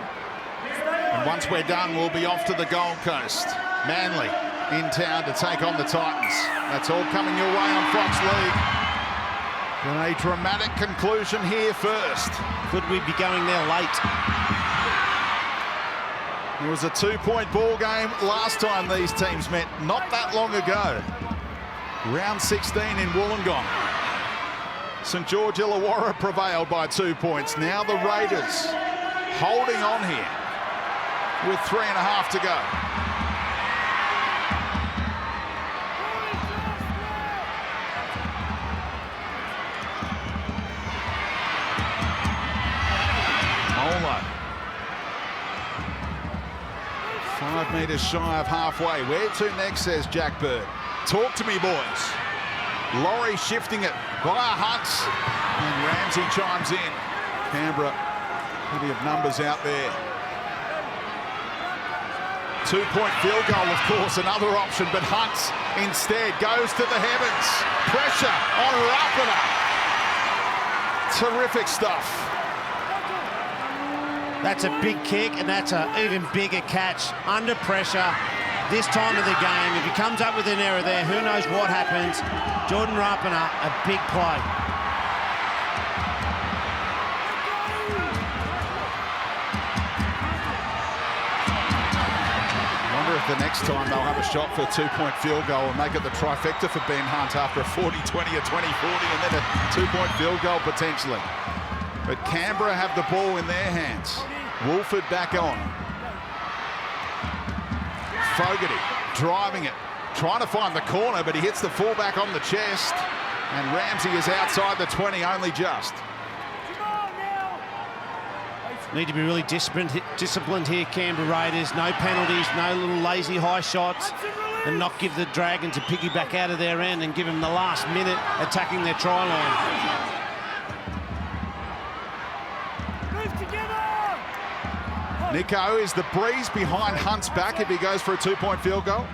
And once we're done, we'll be off to the Gold Coast. Manly in town to take on the Titans. That's all coming your way on Fox League. And a dramatic conclusion here first. Could we be going there late? It was a 2-point ball game last time these teams met, not that long ago. Round 16 in Wollongong. St George Illawarra prevailed by 2 points. Now the Raiders holding on here with 3.5 to go. Molo. 5 metres shy of halfway. Where to next, says Jack Bird. Talk to me, boys. Laurie shifting it via Hunt. And Ramsey chimes in. Canberra, plenty of numbers out there. 2-point field goal, of course, another option, but Hunt instead goes to the heavens. Pressure on Rapana. Terrific stuff. That's a big kick, and that's an even bigger catch under pressure this time of the game. If he comes up with an error there, who knows what happens. Jordan Rapana, a big play. I wonder if the next time they'll have a shot for a 2-point field goal and make it the trifecta for Ben Hunt after a 40-20, a 20-40, and then a 2-point field goal potentially. But Canberra have the ball in their hands. Woolford back on. Fogarty driving it, trying to find the corner, but he hits the fullback on the chest. And Ramsey is outside the 20, only just. Need to be really disciplined here, Canberra Raiders. No penalties, no little lazy high shots, and not give the Dragons a piggyback out of their end and give them the last minute attacking their try line. Nico, is the breeze behind Hunt's back if he goes for a 2-point field goal?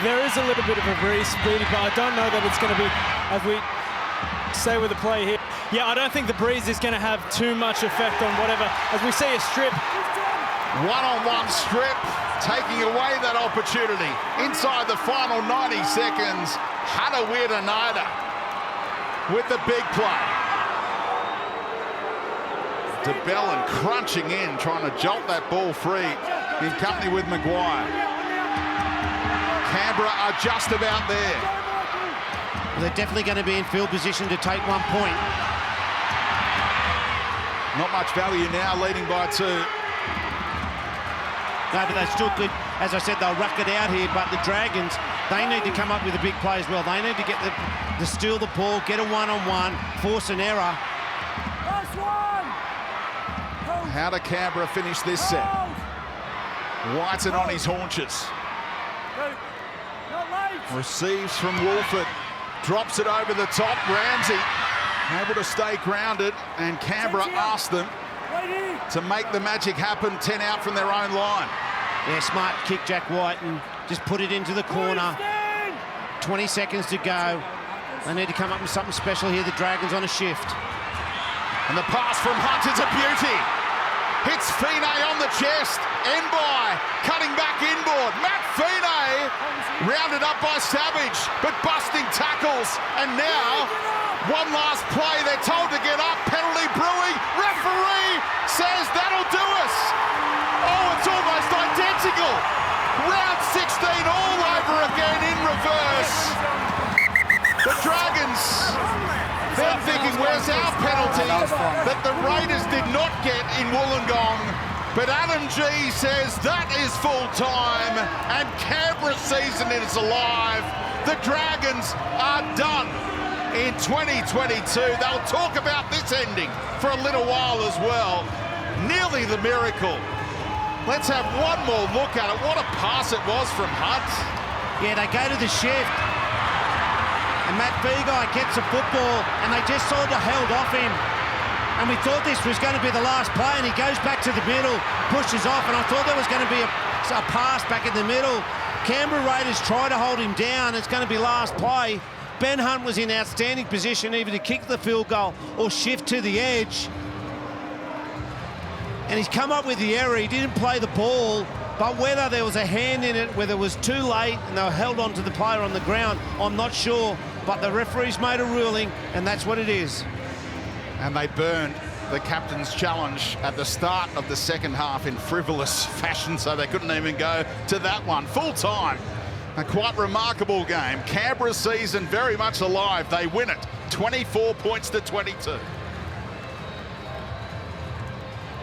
There is a little bit of a breeze, Speedy, but I don't know that it's going to be, as we say with the play here. Yeah, I don't think the breeze is going to have too much effect on whatever, as we see a strip. One-on-one strip, taking away that opportunity. Inside the final 90 seconds, Hannah Weirdanada with the big play. DeBellin crunching in, trying to jolt that ball free in company with Maguire. Canberra are just about there. Well, they're definitely going to be in field position to take 1 point. Not much value now, leading by 2. No, but they still could, as I said, they'll ruck it out here, but the Dragons, they need to come up with a big play as well. They need to get to steal the ball, get a one-on-one, force an error. How do Canberra finish this set? Whiten on his haunches. Receives from Woolford. Drops it over the top. Ramsey able to stay grounded, and Canberra asked them to make the magic happen. 10 out from their own line. Yeah, smart kick, Jack White, and just put it into the corner. 20 seconds to go. They need to come up with something special here. The Dragons on a shift. And the pass from Hunt is a beauty. Hits Fine on the chest. Enby cutting back inboard. Matt Fine rounded up by Savage, but busting tackles. And now, one last play. They're told to get up. Penalty brewing. Referee says that'll do us. Oh, it's almost identical. Round 16 all over again in reverse. The Dragons, they're thinking, where's our penalty that the Raiders did not get in Wollongong? But Adam G says that is full time and Canberra season is alive. The Dragons are done in 2022. They'll talk about this ending for a little while as well. Nearly the miracle. Let's have one more look at it. What a pass it was from Hunt. Yeah, they go to the shift. And Matt Feagai gets the football and they just sort of held off him. And we thought this was going to be the last play, and he goes back to the middle, pushes off, and I thought there was going to be a pass back in the middle. Canberra Raiders try to hold him down. It's going to be last play. Ben Hunt was in outstanding position either to kick the field goal or shift to the edge. And he's come up with the error. He didn't play the ball, but whether there was a hand in it, whether it was too late and they were held onto the player on the ground, I'm not sure. But the referee's made a ruling, and that's what it is. And they burned the captain's challenge at the start of the second half in frivolous fashion, so they couldn't even go to that one. Full time. A quite remarkable game. Canberra season very much alive. They win it 24 points to 22.